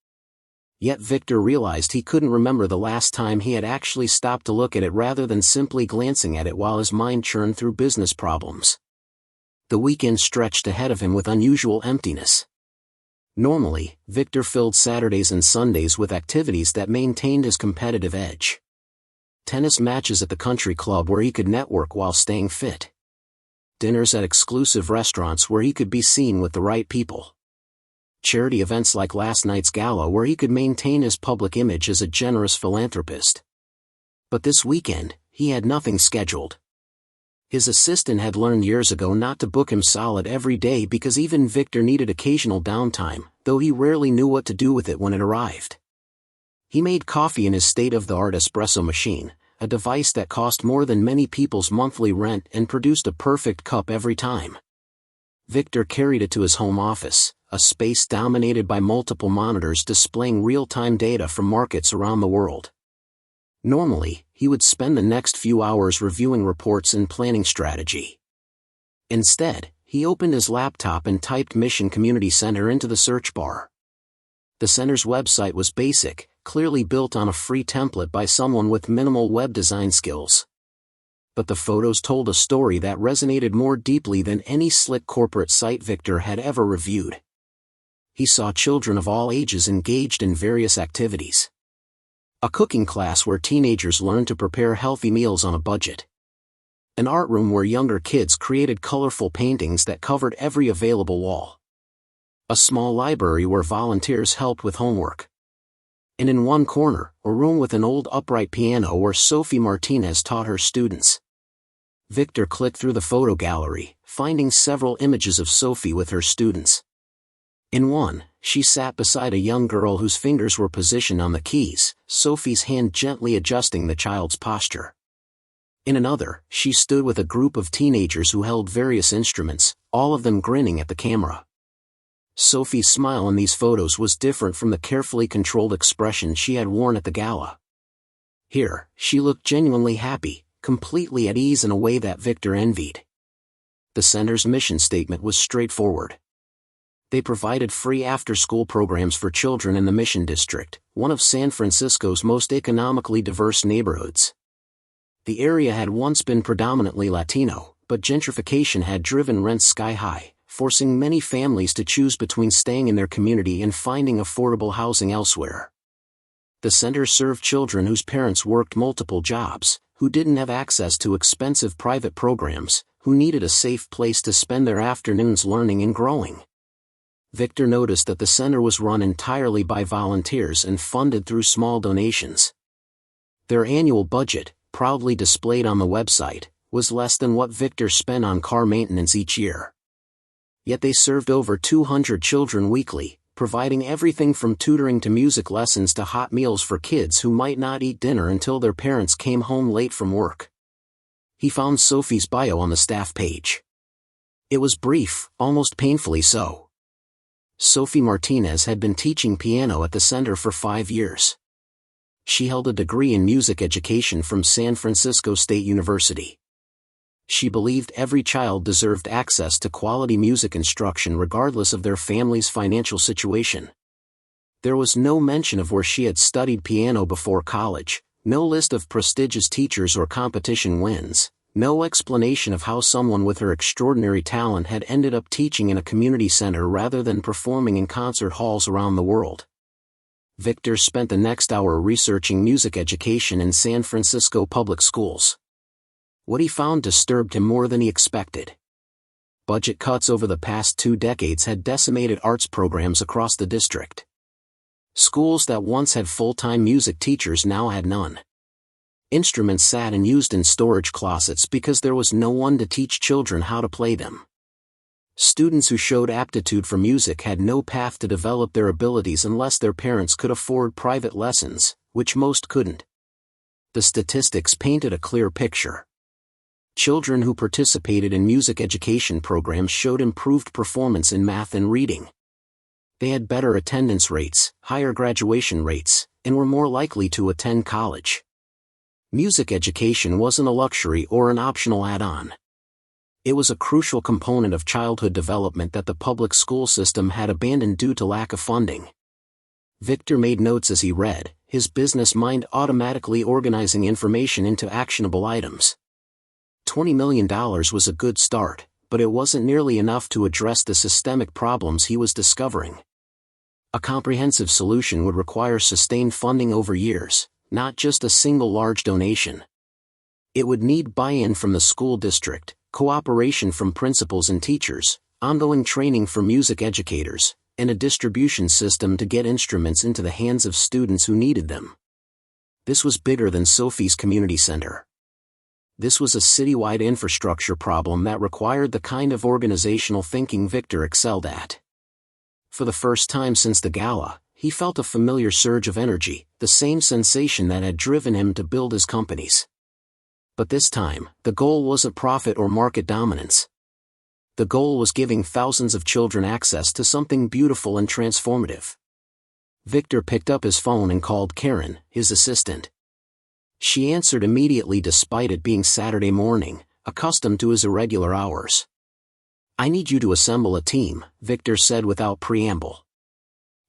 Yet Victor realized he couldn't remember the last time he had actually stopped to look at it rather than simply glancing at it while his mind churned through business problems. The weekend stretched ahead of him with unusual emptiness. Normally, Victor filled Saturdays and Sundays with activities that maintained his competitive edge. Tennis matches at the country club where he could network while staying fit. Dinners at exclusive restaurants where he could be seen with the right people. Charity events like last night's gala where he could maintain his public image as a generous philanthropist. But this weekend, he had nothing scheduled. His assistant had learned years ago not to book him solid every day because even Victor needed occasional downtime, though he rarely knew what to do with it when it arrived. He made coffee in his state-of-the-art espresso machine, a device that cost more than many people's monthly rent and produced a perfect cup every time. Victor carried it to his home office, a space dominated by multiple monitors displaying real-time data from markets around the world. Normally, he would spend the next few hours reviewing reports and planning strategy. Instead, he opened his laptop and typed Mission Community Center into the search bar. The center's website was basic, clearly built on a free template by someone with minimal web design skills. But the photos told a story that resonated more deeply than any slick corporate site Victor had ever reviewed. He saw children of all ages engaged in various activities. A cooking class where teenagers learned to prepare healthy meals on a budget. An art room where younger kids created colorful paintings that covered every available wall. A small library where volunteers helped with homework. And in one corner, a room with an old upright piano where Sophie Martinez taught her students. Victor clicked through the photo gallery, finding several images of Sophie with her students. In one, she sat beside a young girl whose fingers were positioned on the keys, Sophie's hand gently adjusting the child's posture. In another, she stood with a group of teenagers who held various instruments, all of them grinning at the camera. Sophie's smile in these photos was different from the carefully controlled expression she had worn at the gala. Here, she looked genuinely happy, completely at ease in a way that Victor envied. The center's mission statement was straightforward. They provided free after-school programs for children in the Mission District, one of San Francisco's most economically diverse neighborhoods. The area had once been predominantly Latino, but gentrification had driven rents sky-high, forcing many families to choose between staying in their community and finding affordable housing elsewhere. The center served children whose parents worked multiple jobs, who didn't have access to expensive private programs, who needed a safe place to spend their afternoons learning and growing. Victor noticed that the center was run entirely by volunteers and funded through small donations. Their annual budget, proudly displayed on the website, was less than what Victor spent on car maintenance each year. Yet they served over 200 children weekly, providing everything from tutoring to music lessons to hot meals for kids who might not eat dinner until their parents came home late from work. He found Sophie's bio on the staff page. It was brief, almost painfully so. Sophie Martinez had been teaching piano at the center for 5 years. She held a degree in music education from San Francisco State University. She believed every child deserved access to quality music instruction regardless of their family's financial situation. There was no mention of where she had studied piano before college, no list of prestigious teachers or competition wins, no explanation of how someone with her extraordinary talent had ended up teaching in a community center rather than performing in concert halls around the world. Victor spent the next hour researching music education in San Francisco public schools. What he found disturbed him more than he expected. Budget cuts over the past 2 decades had decimated arts programs across the district. Schools that once had full-time music teachers now had none. Instruments sat and used in storage closets because there was no one to teach children how to play them. Students who showed aptitude for music had no path to develop their abilities unless their parents could afford private lessons, which most couldn't. The statistics painted a clear picture. Children who participated in music education programs showed improved performance in math and reading. They had better attendance rates, higher graduation rates, and were more likely to attend college. Music education wasn't a luxury or an optional add-on. It was a crucial component of childhood development that the public school system had abandoned due to lack of funding. Victor made notes as he read, his business mind automatically organizing information into actionable items. $20 million was a good start, but it wasn't nearly enough to address the systemic problems he was discovering. A comprehensive solution would require sustained funding over years, not just a single large donation. It would need buy-in from the school district, cooperation from principals and teachers, ongoing training for music educators, and a distribution system to get instruments into the hands of students who needed them. This was bigger than Sophie's community center. This was a citywide infrastructure problem that required the kind of organizational thinking Victor excelled at. For the first time since the gala, he felt a familiar surge of energy, the same sensation that had driven him to build his companies. But this time, the goal wasn't profit or market dominance. The goal was giving thousands of children access to something beautiful and transformative. Victor picked up his phone and called Karen, his assistant. She answered immediately despite it being Saturday morning, accustomed to his irregular hours. "I need you to assemble a team," Victor said without preamble.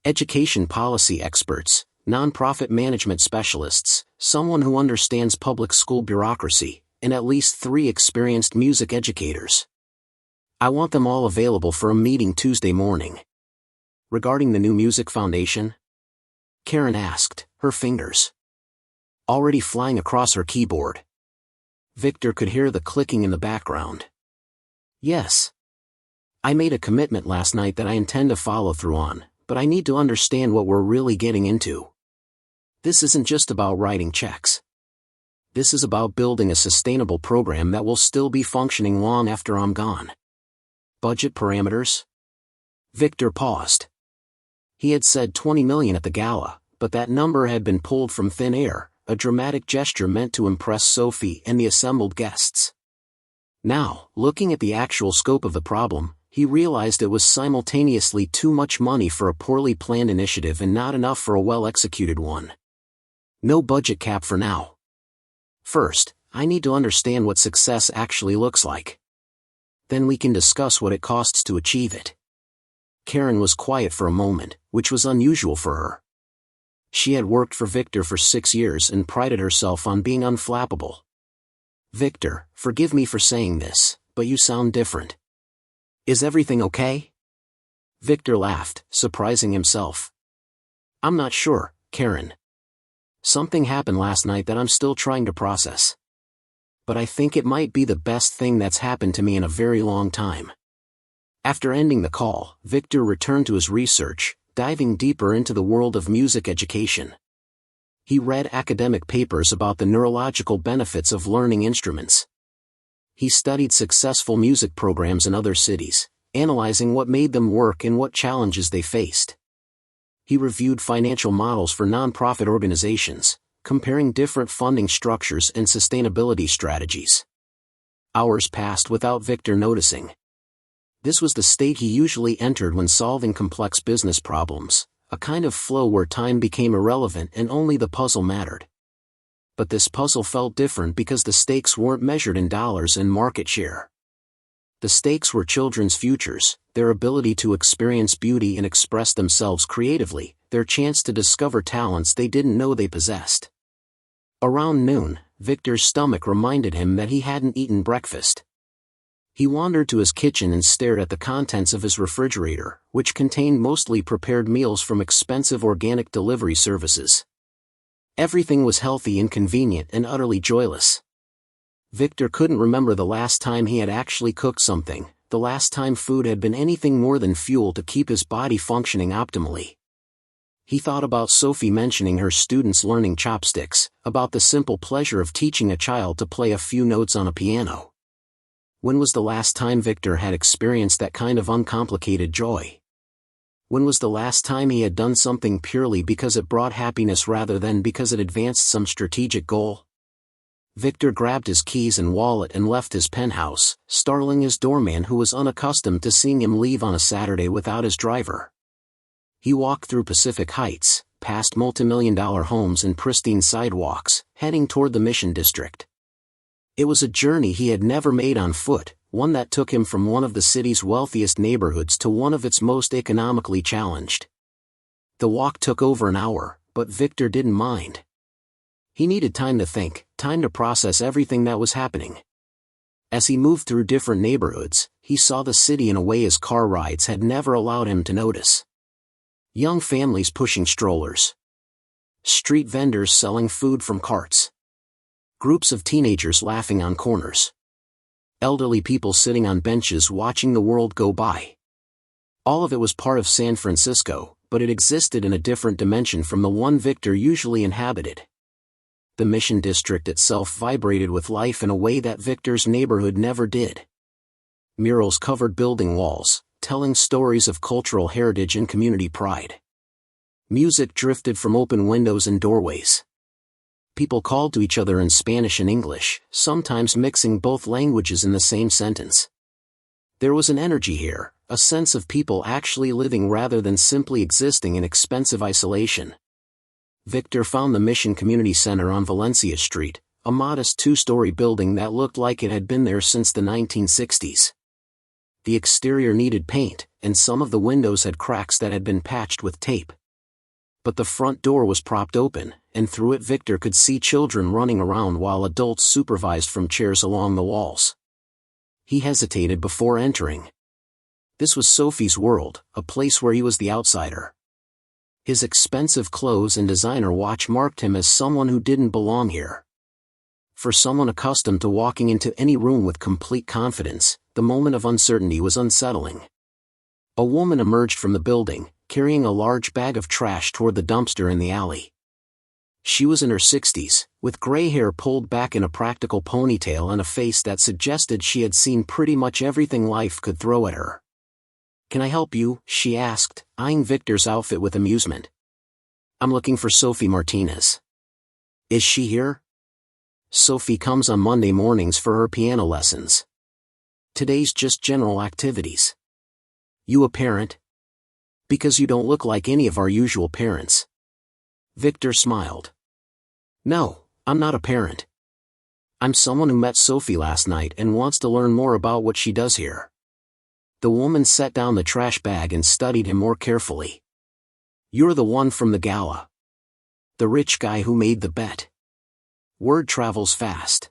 Education policy experts, nonprofit management specialists, someone who understands public school bureaucracy, and at least 3 experienced music educators. "I want them all available for a meeting Tuesday morning." "Regarding the new music foundation?" Karen asked, her fingers already flying across her keyboard. Victor could hear the clicking in the background. Yes. I made a commitment last night that I intend to follow through on, but I need to understand what we're really getting into. This isn't just about writing checks. This is about building a sustainable program that will still be functioning long after I'm gone. Budget parameters? Victor paused. He had said 20 million at the gala, but that number had been pulled from thin air, a dramatic gesture meant to impress Sophie and the assembled guests. Now, looking at the actual scope of the problem, he realized it was simultaneously too much money for a poorly planned initiative and not enough for a well-executed one. No budget cap for now. First, I need to understand what success actually looks like. Then we can discuss what it costs to achieve it. Karen was quiet for a moment, which was unusual for her. She had worked for Victor for 6 years and prided herself on being unflappable. Victor, forgive me for saying this, but you sound different. Is everything okay? Victor laughed, surprising himself. I'm not sure, Karen. Something happened last night that I'm still trying to process. But I think it might be the best thing that's happened to me in a very long time. After ending the call, Victor returned to his research, diving deeper into the world of music education. He read academic papers about the neurological benefits of learning instruments. He studied successful music programs in other cities, analyzing what made them work and what challenges they faced. He reviewed financial models for nonprofit organizations, comparing different funding structures and sustainability strategies. Hours passed without Victor noticing. This was the state he usually entered when solving complex business problems, a kind of flow where time became irrelevant and only the puzzle mattered. But this puzzle felt different because the stakes weren't measured in dollars and market share. The stakes were children's futures, their ability to experience beauty and express themselves creatively, their chance to discover talents they didn't know they possessed. Around noon, Victor's stomach reminded him that he hadn't eaten breakfast. He wandered to his kitchen and stared at the contents of his refrigerator, which contained mostly prepared meals from expensive organic delivery services. Everything was healthy and convenient and utterly joyless. Victor couldn't remember the last time he had actually cooked something, the last time food had been anything more than fuel to keep his body functioning optimally. He thought about Sophie mentioning her students learning chopsticks, about the simple pleasure of teaching a child to play a few notes on a piano. When was the last time Victor had experienced that kind of uncomplicated joy? When was the last time he had done something purely because it brought happiness rather than because it advanced some strategic goal? Victor grabbed his keys and wallet and left his penthouse, startling his doorman who was unaccustomed to seeing him leave on a Saturday without his driver. He walked through Pacific Heights, past multimillion-dollar homes and pristine sidewalks, heading toward the Mission District. It was a journey he had never made on foot, one that took him from one of the city's wealthiest neighborhoods to one of its most economically challenged. The walk took over an hour, but Victor didn't mind. He needed time to think, time to process everything that was happening. As he moved through different neighborhoods, he saw the city in a way his car rides had never allowed him to notice. Young families pushing strollers. Street vendors selling food from carts. Groups of teenagers laughing on corners. Elderly people sitting on benches watching the world go by. All of it was part of San Francisco, but it existed in a different dimension from the one Victor usually inhabited. The Mission District itself vibrated with life in a way that Victor's neighborhood never did. Murals covered building walls, telling stories of cultural heritage and community pride. Music drifted from open windows and doorways. People called to each other in Spanish and English, sometimes mixing both languages in the same sentence. There was an energy here, a sense of people actually living rather than simply existing in expensive isolation. Victor found the Mission Community Center on Valencia Street, a modest 2-story building that looked like it had been there since the 1960s. The exterior needed paint, and some of the windows had cracks that had been patched with tape. But the front door was propped open, and through it Victor could see children running around while adults supervised from chairs along the walls. He hesitated before entering. This was Sophie's world, a place where he was the outsider. His expensive clothes and designer watch marked him as someone who didn't belong here. For someone accustomed to walking into any room with complete confidence, the moment of uncertainty was unsettling. A woman emerged from the building, carrying a large bag of trash toward the dumpster in the alley. She was in her 60s, with gray hair pulled back in a practical ponytail and a face that suggested she had seen pretty much everything life could throw at her. "Can I help you?" she asked, eyeing Victor's outfit with amusement. "I'm looking for Sophie Martinez." "Is she here?" "Sophie comes on Monday mornings for her piano lessons. Today's just general activities." "You a parent?" "Because you don't look like any of our usual parents." Victor smiled. "No, I'm not a parent. I'm someone who met Sophie last night and wants to learn more about what she does here." The woman set down the trash bag and studied him more carefully. "You're the one from the gala. The rich guy who made the bet." Word travels fast.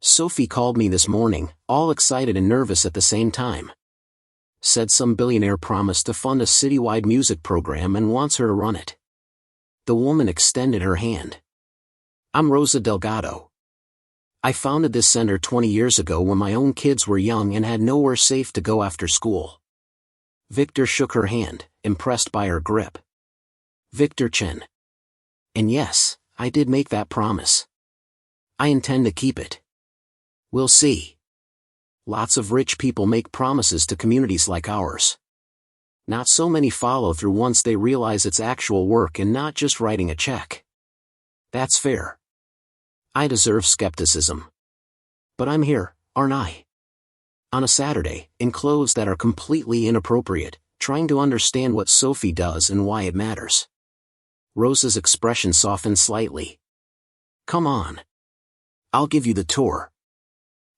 "Sophie called me this morning, all excited and nervous at the same time. Said some billionaire promised to fund a citywide music program and wants her to run it." The woman extended her hand. "I'm Rosa Delgado. I founded this center 20 years ago when my own kids were young and had nowhere safe to go after school." Victor shook her hand, impressed by her grip. "Victor Chen. And yes, I did make that promise. I intend to keep it. We'll see. Lots of rich people make promises to communities like ours. Not so many follow through once they realize it's actual work and not just writing a check. That's fair. I deserve skepticism. But I'm here, aren't I? On a Saturday, in clothes that are completely inappropriate, trying to understand what Sophie does and why it matters." Rosa's expression softened slightly. "Come on. I'll give you the tour."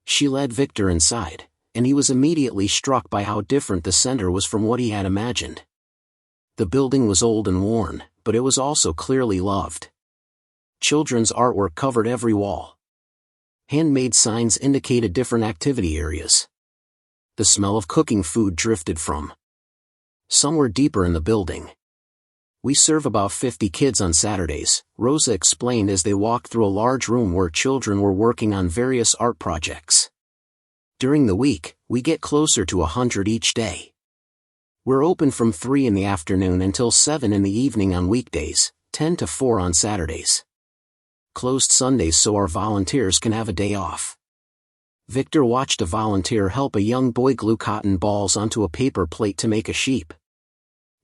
She led Victor inside, and he was immediately struck by how different the center was from what he had imagined. The building was old and worn, but it was also clearly loved. Children's artwork covered every wall. Handmade signs indicated different activity areas. The smell of cooking food drifted from somewhere deeper in the building. "We serve about 50 kids on Saturdays," Rosa explained as they walked through a large room where children were working on various art projects. "During the week, we get closer to 100 each day. We're open from 3 in the afternoon until 7 in the evening on weekdays, 10 to 4 on Saturdays. Closed Sundays so our volunteers can have a day off." Victor watched a volunteer help a young boy glue cotton balls onto a paper plate to make a sheep.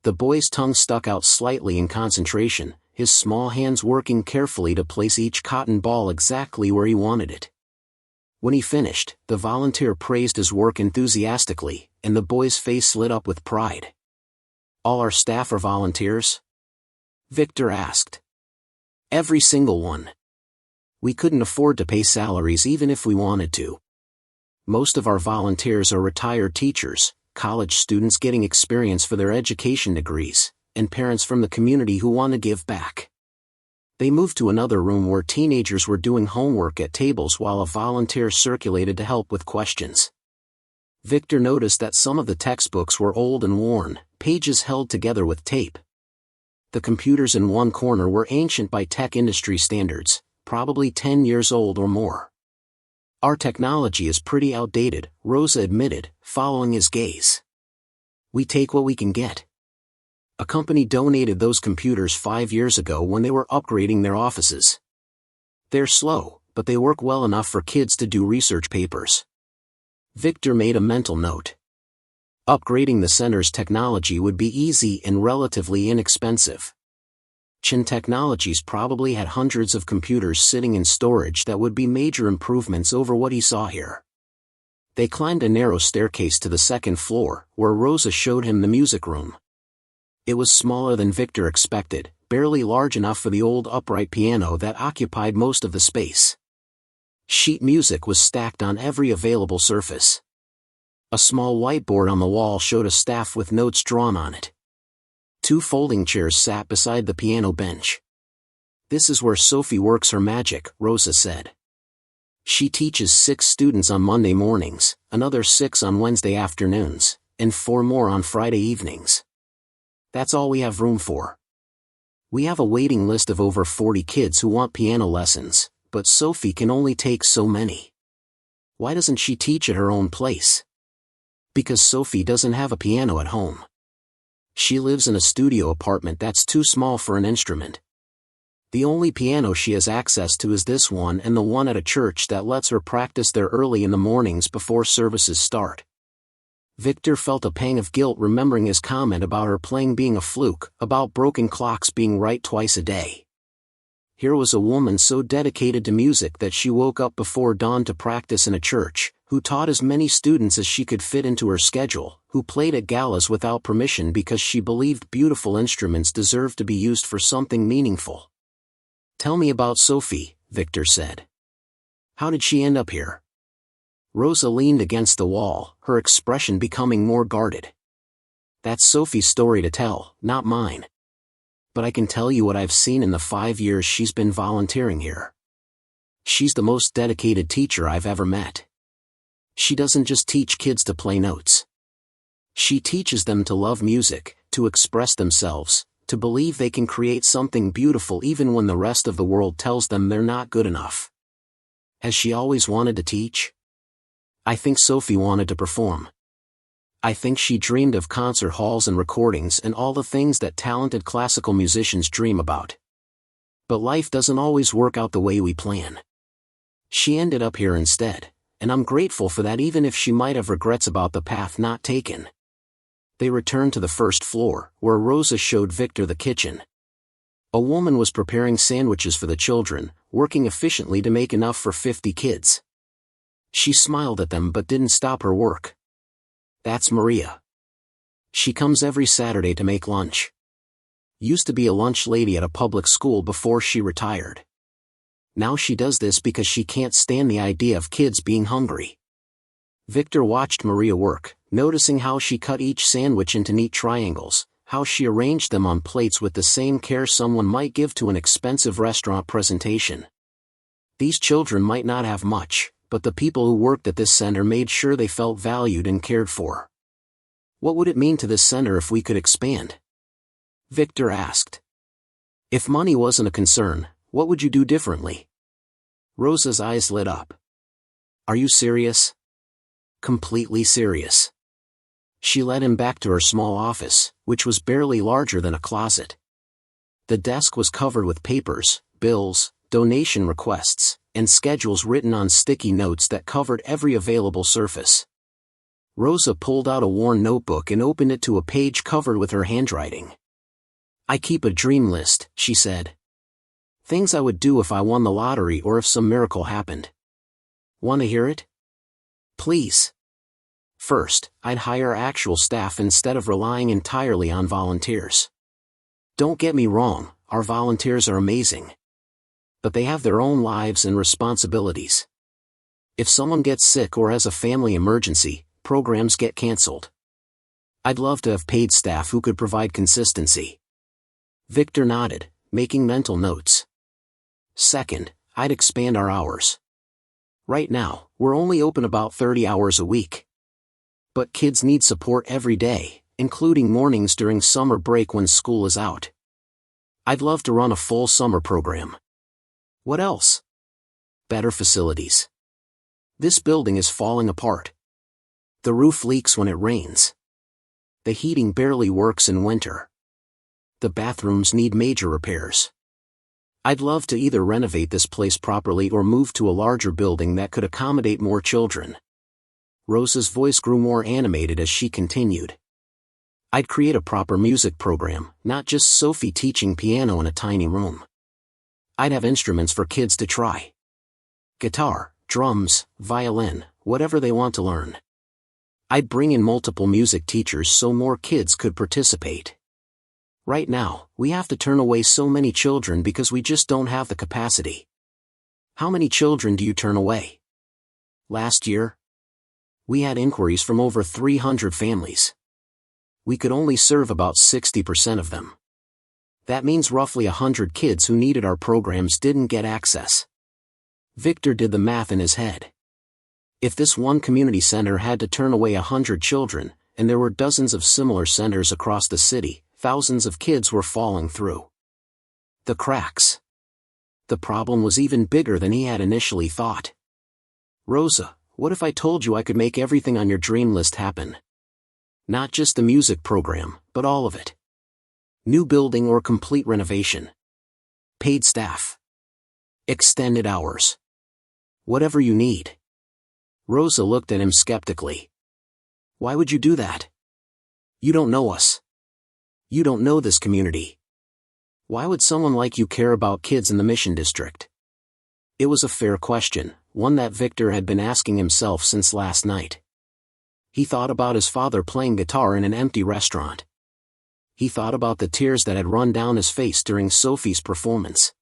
The boy's tongue stuck out slightly in concentration, his small hands working carefully to place each cotton ball exactly where he wanted it. When he finished, the volunteer praised his work enthusiastically, and the boy's face lit up with pride. "All our staff are volunteers?" Victor asked. "Every single one. We couldn't afford to pay salaries even if we wanted to. Most of our volunteers are retired teachers, college students getting experience for their education degrees, and parents from the community who want to give back." They moved to another room where teenagers were doing homework at tables while a volunteer circulated to help with questions. Victor noticed that some of the textbooks were old and worn, pages held together with tape. The computers in one corner were ancient by tech industry standards, probably 10 years old or more. "Our technology is pretty outdated," Rosa admitted, following his gaze. "We take what we can get. A company donated those computers 5 years ago when they were upgrading their offices. They're slow, but they work well enough for kids to do research papers." Victor made a mental note. Upgrading the center's technology would be easy and relatively inexpensive. Chen Technologies probably had hundreds of computers sitting in storage that would be major improvements over what he saw here. They climbed a narrow staircase to the second floor, where Rosa showed him the music room. It was smaller than Victor expected, barely large enough for the old upright piano that occupied most of the space. Sheet music was stacked on every available surface. A small whiteboard on the wall showed a staff with notes drawn on it. 2 folding chairs sat beside the piano bench. "This is where Sophie works her magic," Rosa said. "She teaches 6 students on Monday mornings, another 6 on Wednesday afternoons, and 4 more on Friday evenings. That's all we have room for. We have a waiting list of over 40 kids who want piano lessons, but Sophie can only take so many. Why doesn't she teach at her own place? Because Sophie doesn't have a piano at home. She lives in a studio apartment that's too small for an instrument. The only piano she has access to is this one and the one at a church that lets her practice there early in the mornings before services start. Victor felt a pang of guilt remembering his comment about her playing being a fluke, about broken clocks being right twice a day. Here was a woman so dedicated to music that she woke up before dawn to practice in a church, who taught as many students as she could fit into her schedule, who played at galas without permission because she believed beautiful instruments deserved to be used for something meaningful. "Tell me about Sophie," Victor said. "How did she end up here?" Rosa leaned against the wall, her expression becoming more guarded. "That's Sophie's story to tell, not mine. But I can tell you what I've seen in the 5 years she's been volunteering here. She's the most dedicated teacher I've ever met. She doesn't just teach kids to play notes. She teaches them to love music, to express themselves, to believe they can create something beautiful even when the rest of the world tells them they're not good enough." Has she always wanted to teach? I think Sophie wanted to perform. I think she dreamed of concert halls and recordings and all the things that talented classical musicians dream about. But life doesn't always work out the way we plan. She ended up here instead, and I'm grateful for that even if she might have regrets about the path not taken. They returned to the first floor, where Rosa showed Victor the kitchen. A woman was preparing sandwiches for the children, working efficiently to make enough for 50 kids. She smiled at them but didn't stop her work. "That's Maria. She comes every Saturday to make lunch. Used to be a lunch lady at a public school before she retired. Now she does this because she can't stand the idea of kids being hungry." Victor watched Maria work, noticing how she cut each sandwich into neat triangles, how she arranged them on plates with the same care someone might give to an expensive restaurant presentation. These children might not have much, but the people who worked at this center made sure they felt valued and cared for. "What would it mean to this center if we could expand?" Victor asked. "If money wasn't a concern, what would you do differently?" Rosa's eyes lit up. "Are you serious?" "Completely serious." She led him back to her small office, which was barely larger than a closet. The desk was covered with papers, bills, donation requests, and schedules written on sticky notes that covered every available surface. Rosa pulled out a worn notebook and opened it to a page covered with her handwriting. "I keep a dream list," she said. "Things I would do if I won the lottery or if some miracle happened. Want to hear it?" "Please." "First, I'd hire actual staff instead of relying entirely on volunteers. Don't get me wrong, our volunteers are amazing. But they have their own lives and responsibilities. If someone gets sick or has a family emergency, programs get canceled. I'd love to have paid staff who could provide consistency." Victor nodded, making mental notes. "Second, I'd expand our hours. Right now, we're only open about 30 hours a week. But kids need support every day, including mornings during summer break when school is out. I'd love to run a full summer program." "What else?" "Better facilities. This building is falling apart. The roof leaks when it rains. The heating barely works in winter. The bathrooms need major repairs. I'd love to either renovate this place properly or move to a larger building that could accommodate more children." Rosa's voice grew more animated as she continued. "I'd create a proper music program, not just Sophie teaching piano in a tiny room. I'd have instruments for kids to try. Guitar, drums, violin, whatever they want to learn. I'd bring in multiple music teachers so more kids could participate. Right now, we have to turn away so many children because we just don't have the capacity." "How many children do you turn away?" "Last year, we had inquiries from over 300 families. We could only serve about 60% of them. That means roughly 100 kids who needed our programs didn't get access." Victor did the math in his head. If this one community center had to turn away 100 children, and there were dozens of similar centers across the city, thousands of kids were falling through. the cracks. The problem was even bigger than he had initially thought. Rosa, what if I told you I could make everything on your dream list happen? Not just the music program, but all of it. New building or complete renovation. Paid staff. Extended hours. Whatever you need. Rosa looked at him skeptically. Why would you do that? You don't know us. You don't know this community. Why would someone like you care about kids in the Mission District? It was a fair question, one that Victor had been asking himself since last night. He thought about his father playing guitar in an empty restaurant. He thought about the tears that had run down his face during Sophie's performance.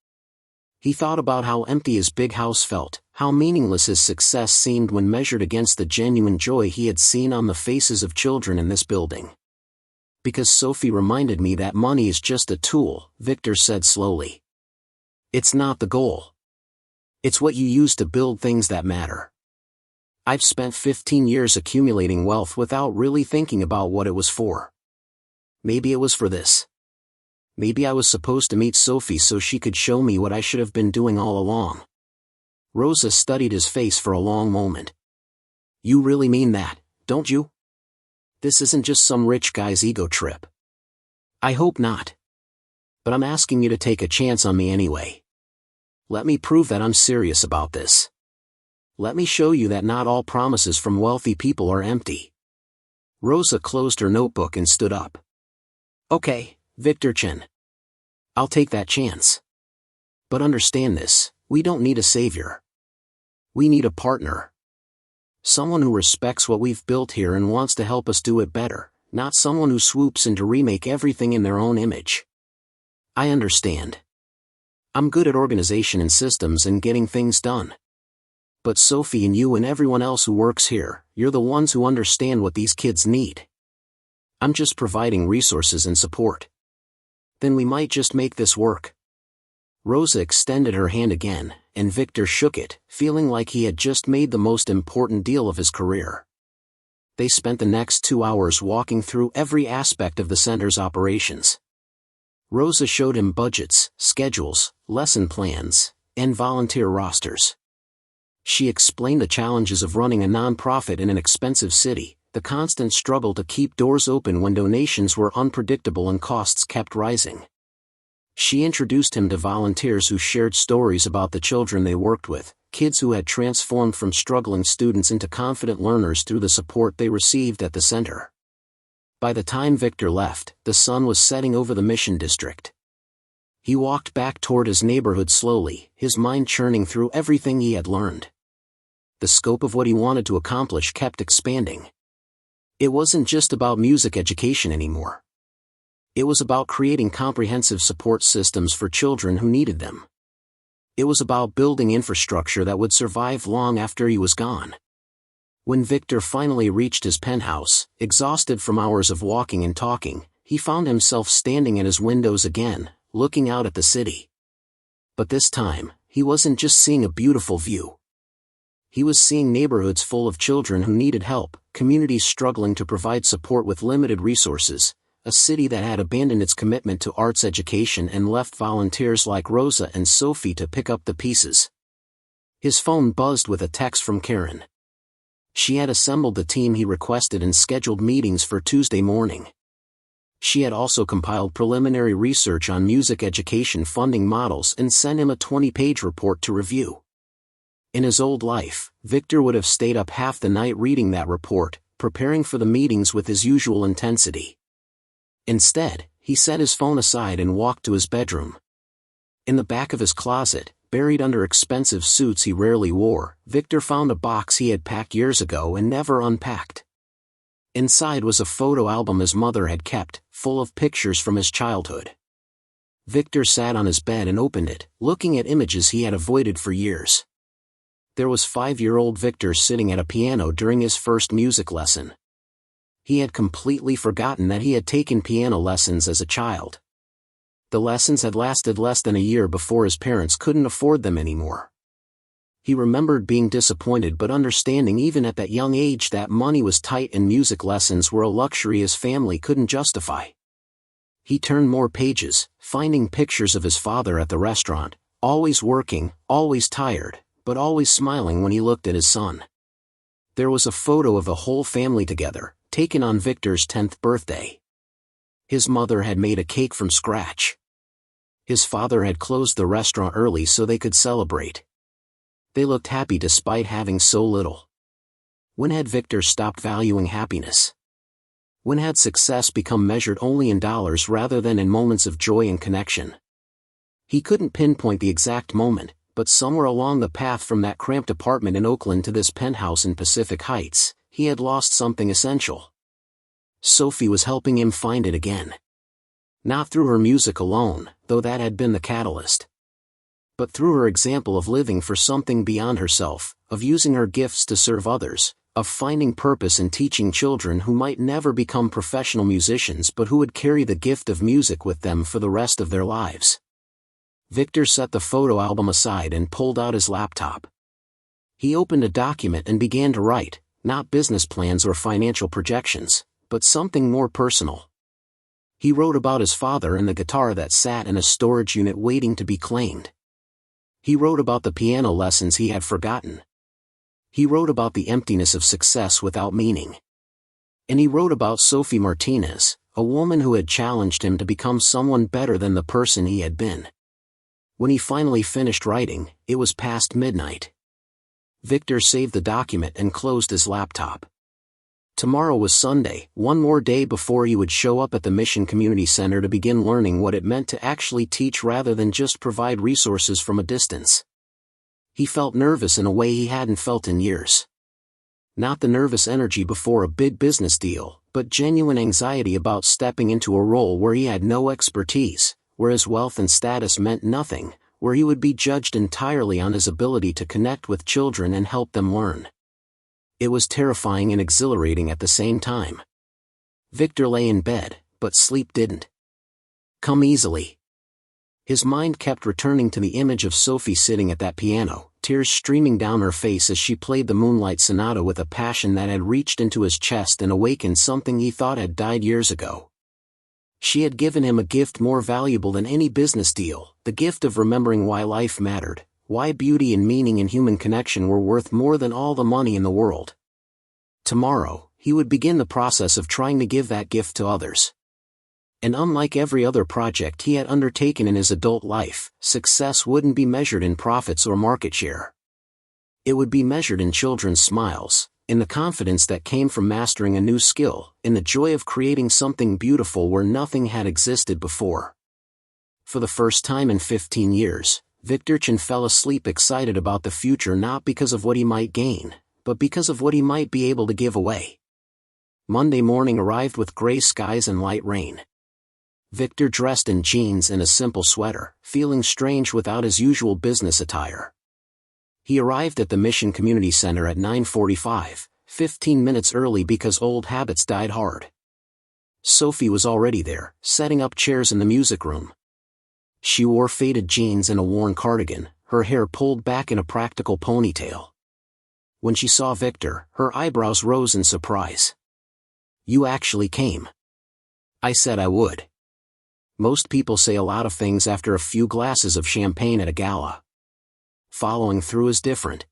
He thought about how empty his big house felt, how meaningless his success seemed when measured against the genuine joy he had seen on the faces of children in this building. Because Sophie reminded me that money is just a tool, Victor said slowly. It's not the goal. It's what you use to build things that matter. I've spent 15 years accumulating wealth without really thinking about what it was for. Maybe it was for this. Maybe I was supposed to meet Sophie so she could show me what I should have been doing all along. Rosa studied his face for a long moment. You really mean that, don't you? This isn't just some rich guy's ego trip. I hope not. But I'm asking you to take a chance on me anyway. Let me prove that I'm serious about this. Let me show you that not all promises from wealthy people are empty. Rosa closed her notebook and stood up. Okay, Victor Chen. I'll take that chance. But understand this, we don't need a savior. We need a partner. Someone who respects what we've built here and wants to help us do it better, not someone who swoops in to remake everything in their own image. I understand. I'm good at organization and systems and getting things done. But Sophie and you and everyone else who works here, you're the ones who understand what these kids need. I'm just providing resources and support. Then we might just make this work. Rosa extended her hand again, and Victor shook it, feeling like he had just made the most important deal of his career. They spent the next 2 hours walking through every aspect of the center's operations. Rosa showed him budgets, schedules, lesson plans, and volunteer rosters. She explained the challenges of running a nonprofit in an expensive city, the constant struggle to keep doors open when donations were unpredictable and costs kept rising. She introduced him to volunteers who shared stories about the children they worked with, kids who had transformed from struggling students into confident learners through the support they received at the center. By the time Victor left, the sun was setting over the Mission District. He walked back toward his neighborhood slowly, his mind churning through everything he had learned. The scope of what he wanted to accomplish kept expanding. It wasn't just about music education anymore. It was about creating comprehensive support systems for children who needed them. It was about building infrastructure that would survive long after he was gone. When Victor finally reached his penthouse, exhausted from hours of walking and talking, he found himself standing at his windows again, looking out at the city. But this time, he wasn't just seeing a beautiful view. He was seeing neighborhoods full of children who needed help, communities struggling to provide support with limited resources, a city that had abandoned its commitment to arts education and left volunteers like Rosa and Sophie to pick up the pieces. His phone buzzed with a text from Karen. She had assembled the team he requested and scheduled meetings for Tuesday morning. She had also compiled preliminary research on music education funding models and sent him a 20-page report to review. In his old life, Victor would have stayed up half the night reading that report, preparing for the meetings with his usual intensity. Instead, he set his phone aside and walked to his bedroom. In the back of his closet, buried under expensive suits he rarely wore, Victor found a box he had packed years ago and never unpacked. Inside was a photo album his mother had kept, full of pictures from his childhood. Victor sat on his bed and opened it, looking at images he had avoided for years. There was 5-year-old Victor sitting at a piano during his first music lesson. He had completely forgotten that he had taken piano lessons as a child. The lessons had lasted less than a year before his parents couldn't afford them anymore. He remembered being disappointed but understanding even at that young age that money was tight and music lessons were a luxury his family couldn't justify. He turned more pages, finding pictures of his father at the restaurant, always working, always tired, but always smiling when he looked at his son. There was a photo of the whole family together, taken on Victor's 10th birthday. His mother had made a cake from scratch. His father had closed the restaurant early so they could celebrate. They looked happy despite having so little. When had Victor stopped valuing happiness? When had success become measured only in dollars rather than in moments of joy and connection? He couldn't pinpoint the exact moment, but somewhere along the path from that cramped apartment in Oakland to this penthouse in Pacific Heights, he had lost something essential. Sophie was helping him find it again. Not through her music alone, though that had been the catalyst, but through her example of living for something beyond herself, of using her gifts to serve others, of finding purpose in teaching children who might never become professional musicians but who would carry the gift of music with them for the rest of their lives. Victor set the photo album aside and pulled out his laptop. He opened a document and began to write, not business plans or financial projections, but something more personal. He wrote about his father and the guitar that sat in a storage unit waiting to be claimed. He wrote about the piano lessons he had forgotten. He wrote about the emptiness of success without meaning. And he wrote about Sophie Martinez, a woman who had challenged him to become someone better than the person he had been. When he finally finished writing, it was past midnight. Victor saved the document and closed his laptop. Tomorrow was Sunday, one more day before he would show up at the Mission Community Center to begin learning what it meant to actually teach rather than just provide resources from a distance. He felt nervous in a way he hadn't felt in years. Not the nervous energy before a big business deal, but genuine anxiety about stepping into a role where he had no expertise, where his wealth and status meant nothing, where he would be judged entirely on his ability to connect with children and help them learn. It was terrifying and exhilarating at the same time. Victor lay in bed, but sleep didn't come easily. His mind kept returning to the image of Sophie sitting at that piano, tears streaming down her face as she played the Moonlight Sonata with a passion that had reached into his chest and awakened something he thought had died years ago. She had given him a gift more valuable than any business deal, the gift of remembering why life mattered, why beauty and meaning in human connection were worth more than all the money in the world. Tomorrow, he would begin the process of trying to give that gift to others. And unlike every other project he had undertaken in his adult life, success wouldn't be measured in profits or market share. It would be measured in children's smiles, in the confidence that came from mastering a new skill, in the joy of creating something beautiful where nothing had existed before. For the first time in 15 years, Victor Chen fell asleep excited about the future, not because of what he might gain, but because of what he might be able to give away. Monday morning arrived with gray skies and light rain. Victor dressed in jeans and a simple sweater, feeling strange without his usual business attire. He arrived at the Mission Community Center at 9:45, 15 minutes early because old habits died hard. Sophie was already there, setting up chairs in the music room. She wore faded jeans and a worn cardigan, her hair pulled back in a practical ponytail. When she saw Victor, her eyebrows rose in surprise. "You actually came." "I said I would." Most people say a lot of things after a few glasses of champagne at a gala. Following through is different.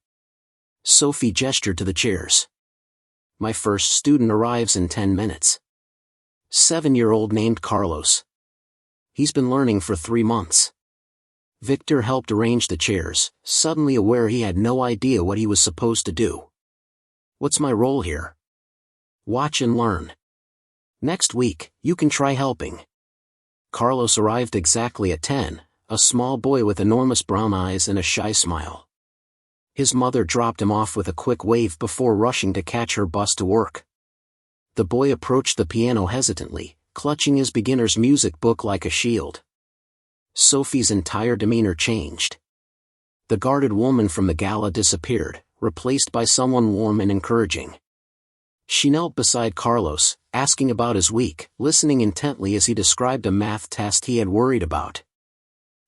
Sophie gestured to the chairs. "My first student arrives in 10 minutes. 7-year-old named Carlos. He's been learning for 3 months." Victor helped arrange the chairs, suddenly aware he had no idea what he was supposed to do. "What's my role here?" "Watch and learn. Next week, you can try helping." Carlos arrived exactly at 10, a small boy with enormous brown eyes and a shy smile. His mother dropped him off with a quick wave before rushing to catch her bus to work. The boy approached the piano hesitantly, clutching his beginner's music book like a shield. Sophie's entire demeanor changed. The guarded woman from the gala disappeared, replaced by someone warm and encouraging. She knelt beside Carlos, asking about his week, listening intently as he described a math test he had worried about.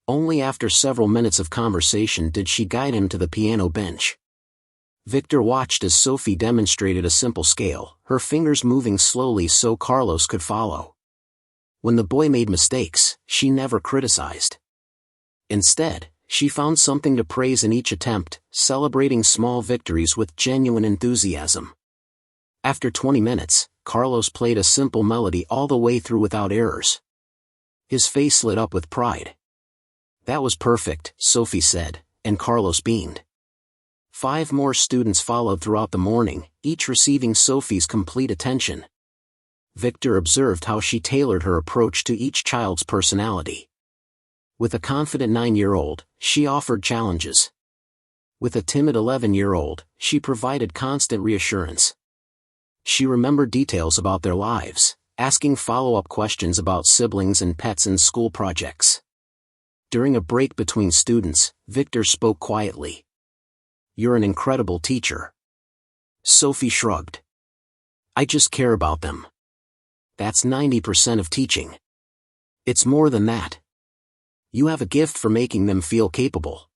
Only after several minutes of conversation did she guide him to the piano bench. Victor watched as Sophie demonstrated a simple scale, her fingers moving slowly so Carlos could follow. When the boy made mistakes, she never criticized. Instead, she found something to praise in each attempt, celebrating small victories with genuine enthusiasm. After 20 minutes, Carlos played a simple melody all the way through without errors. His face lit up with pride. "That was perfect," Sophie said, and Carlos beamed. 5 more students followed throughout the morning, each receiving Sophie's complete attention. Victor observed how she tailored her approach to each child's personality. With a confident 9-year-old, she offered challenges. With a timid 11-year-old, she provided constant reassurance. She remembered details about their lives, asking follow-up questions about siblings and pets and school projects. During a break between students, Victor spoke quietly. "You're an incredible teacher." Sophie shrugged. "I just care about them. That's 90% of teaching. It's more than that. You have a gift for making them feel capable.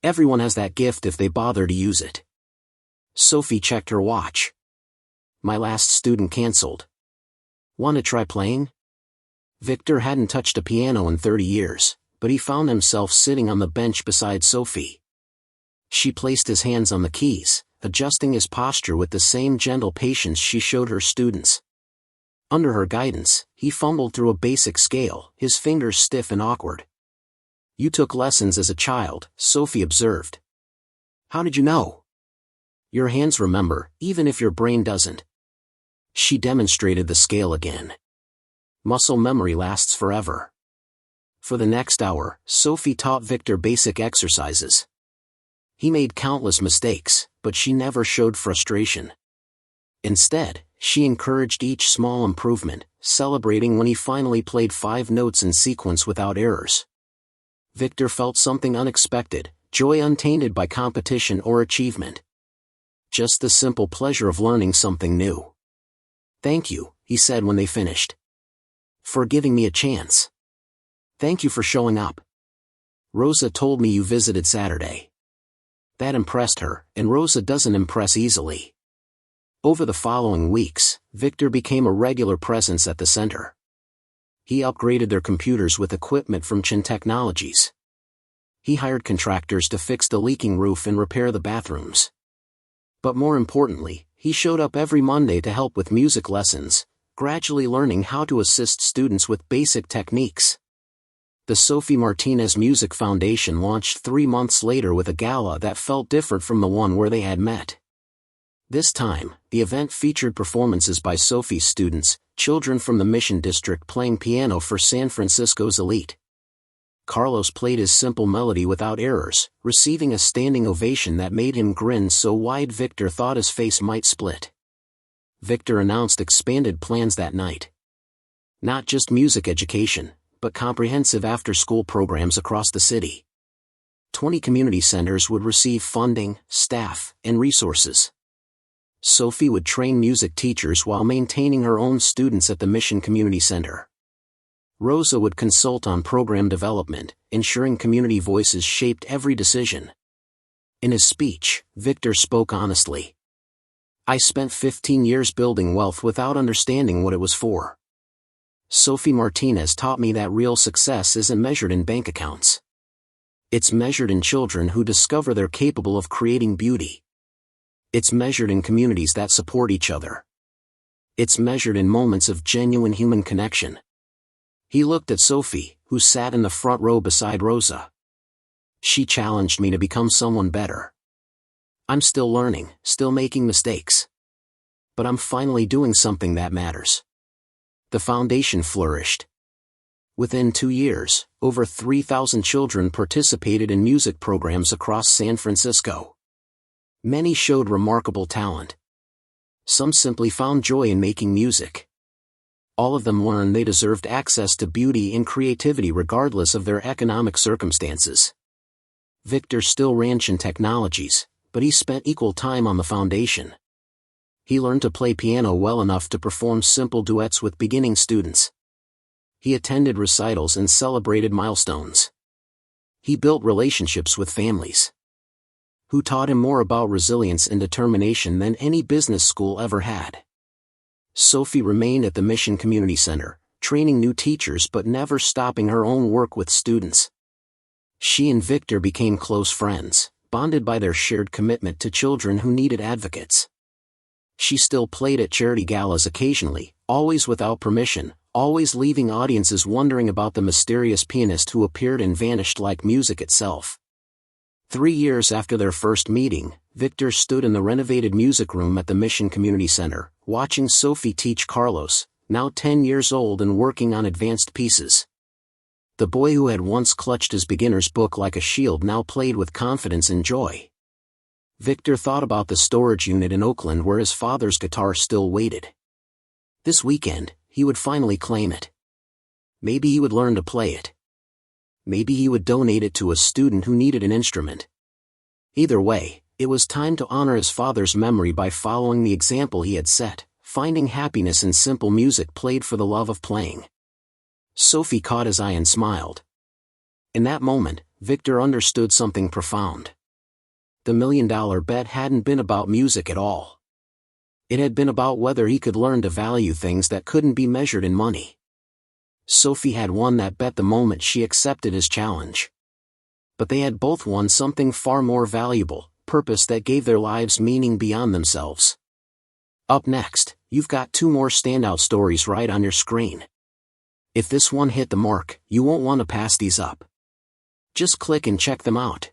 Everyone has that gift if they bother to use it." Sophie checked her watch. "My last student canceled. Want to try playing?" Victor hadn't touched a piano in 30 years, but he found himself sitting on the bench beside Sophie. She placed his hands on the keys, adjusting his posture with the same gentle patience she showed her students. Under her guidance, he fumbled through a basic scale, his fingers stiff and awkward. "You took lessons as a child," Sophie observed. "How did you know?" "Your hands remember, even if your brain doesn't." She demonstrated the scale again. Muscle memory lasts forever. For the next hour, Sophie taught Victor basic exercises. He made countless mistakes, but she never showed frustration. Instead, she encouraged each small improvement, celebrating when he finally played 5 notes in sequence without errors. Victor felt something unexpected, joy untainted by competition or achievement. Just the simple pleasure of learning something new. "Thank you," he said when they finished. "For giving me a chance. Thank you for showing up. Rosa told me you visited Saturday." That impressed her, and Rosa doesn't impress easily. Over the following weeks, Victor became a regular presence at the center. He upgraded their computers with equipment from Chen Technologies. He hired contractors to fix the leaking roof and repair the bathrooms. But more importantly, he showed up every Monday to help with music lessons, gradually learning how to assist students with basic techniques. The Sophie Martinez Music Foundation launched 3 months later with a gala that felt different from the one where they had met. This time, the event featured performances by Sophie's students, children from the Mission District playing piano for San Francisco's elite. Carlos played his simple melody without errors, receiving a standing ovation that made him grin so wide Victor thought his face might split. Victor announced expanded plans that night. Not just music education, but comprehensive after-school programs across the city. 20 community centers would receive funding, staff, and resources. Sophie would train music teachers while maintaining her own students at the Mission Community Center. Rosa would consult on program development, ensuring community voices shaped every decision. In his speech, Victor spoke honestly. "I spent 15 years building wealth without understanding what it was for. Sophie Martinez taught me that real success isn't measured in bank accounts. It's measured in children who discover they're capable of creating beauty. It's measured in communities that support each other. It's measured in moments of genuine human connection." He looked at Sophie, who sat in the front row beside Rosa. "She challenged me to become someone better. I'm still learning, still making mistakes. But I'm finally doing something that matters." The foundation flourished. Within 2 years, over 3,000 children participated in music programs across San Francisco. Many showed remarkable talent. Some simply found joy in making music. All of them learned they deserved access to beauty and creativity regardless of their economic circumstances. Victor still ran Chen Technologies, but he spent equal time on the foundation. He learned to play piano well enough to perform simple duets with beginning students. He attended recitals and celebrated milestones. He built relationships with families who taught him more about resilience and determination than any business school ever had. Sophie remained at the Mission Community Center, training new teachers but never stopping her own work with students. She and Victor became close friends, bonded by their shared commitment to children who needed advocates. She still played at charity galas occasionally, always without permission, always leaving audiences wondering about the mysterious pianist who appeared and vanished like music itself. 3 years after their first meeting, Victor stood in the renovated music room at the Mission Community Center, watching Sophie teach Carlos, now 10 years old and working on advanced pieces. The boy who had once clutched his beginner's book like a shield now played with confidence and joy. Victor thought about the storage unit in Oakland where his father's guitar still waited. This weekend, he would finally claim it. Maybe he would learn to play it. Maybe he would donate it to a student who needed an instrument. Either way, it was time to honor his father's memory by following the example he had set, finding happiness in simple music played for the love of playing. Sophie caught his eye and smiled. In that moment, Victor understood something profound. The $1 million bet hadn't been about music at all. It had been about whether he could learn to value things that couldn't be measured in money. Sophie had won that bet the moment she accepted his challenge. But they had both won something far more valuable, purpose that gave their lives meaning beyond themselves. Up next, you've got 2 more standout stories right on your screen. If this one hit the mark, you won't want to pass these up. Just click and check them out.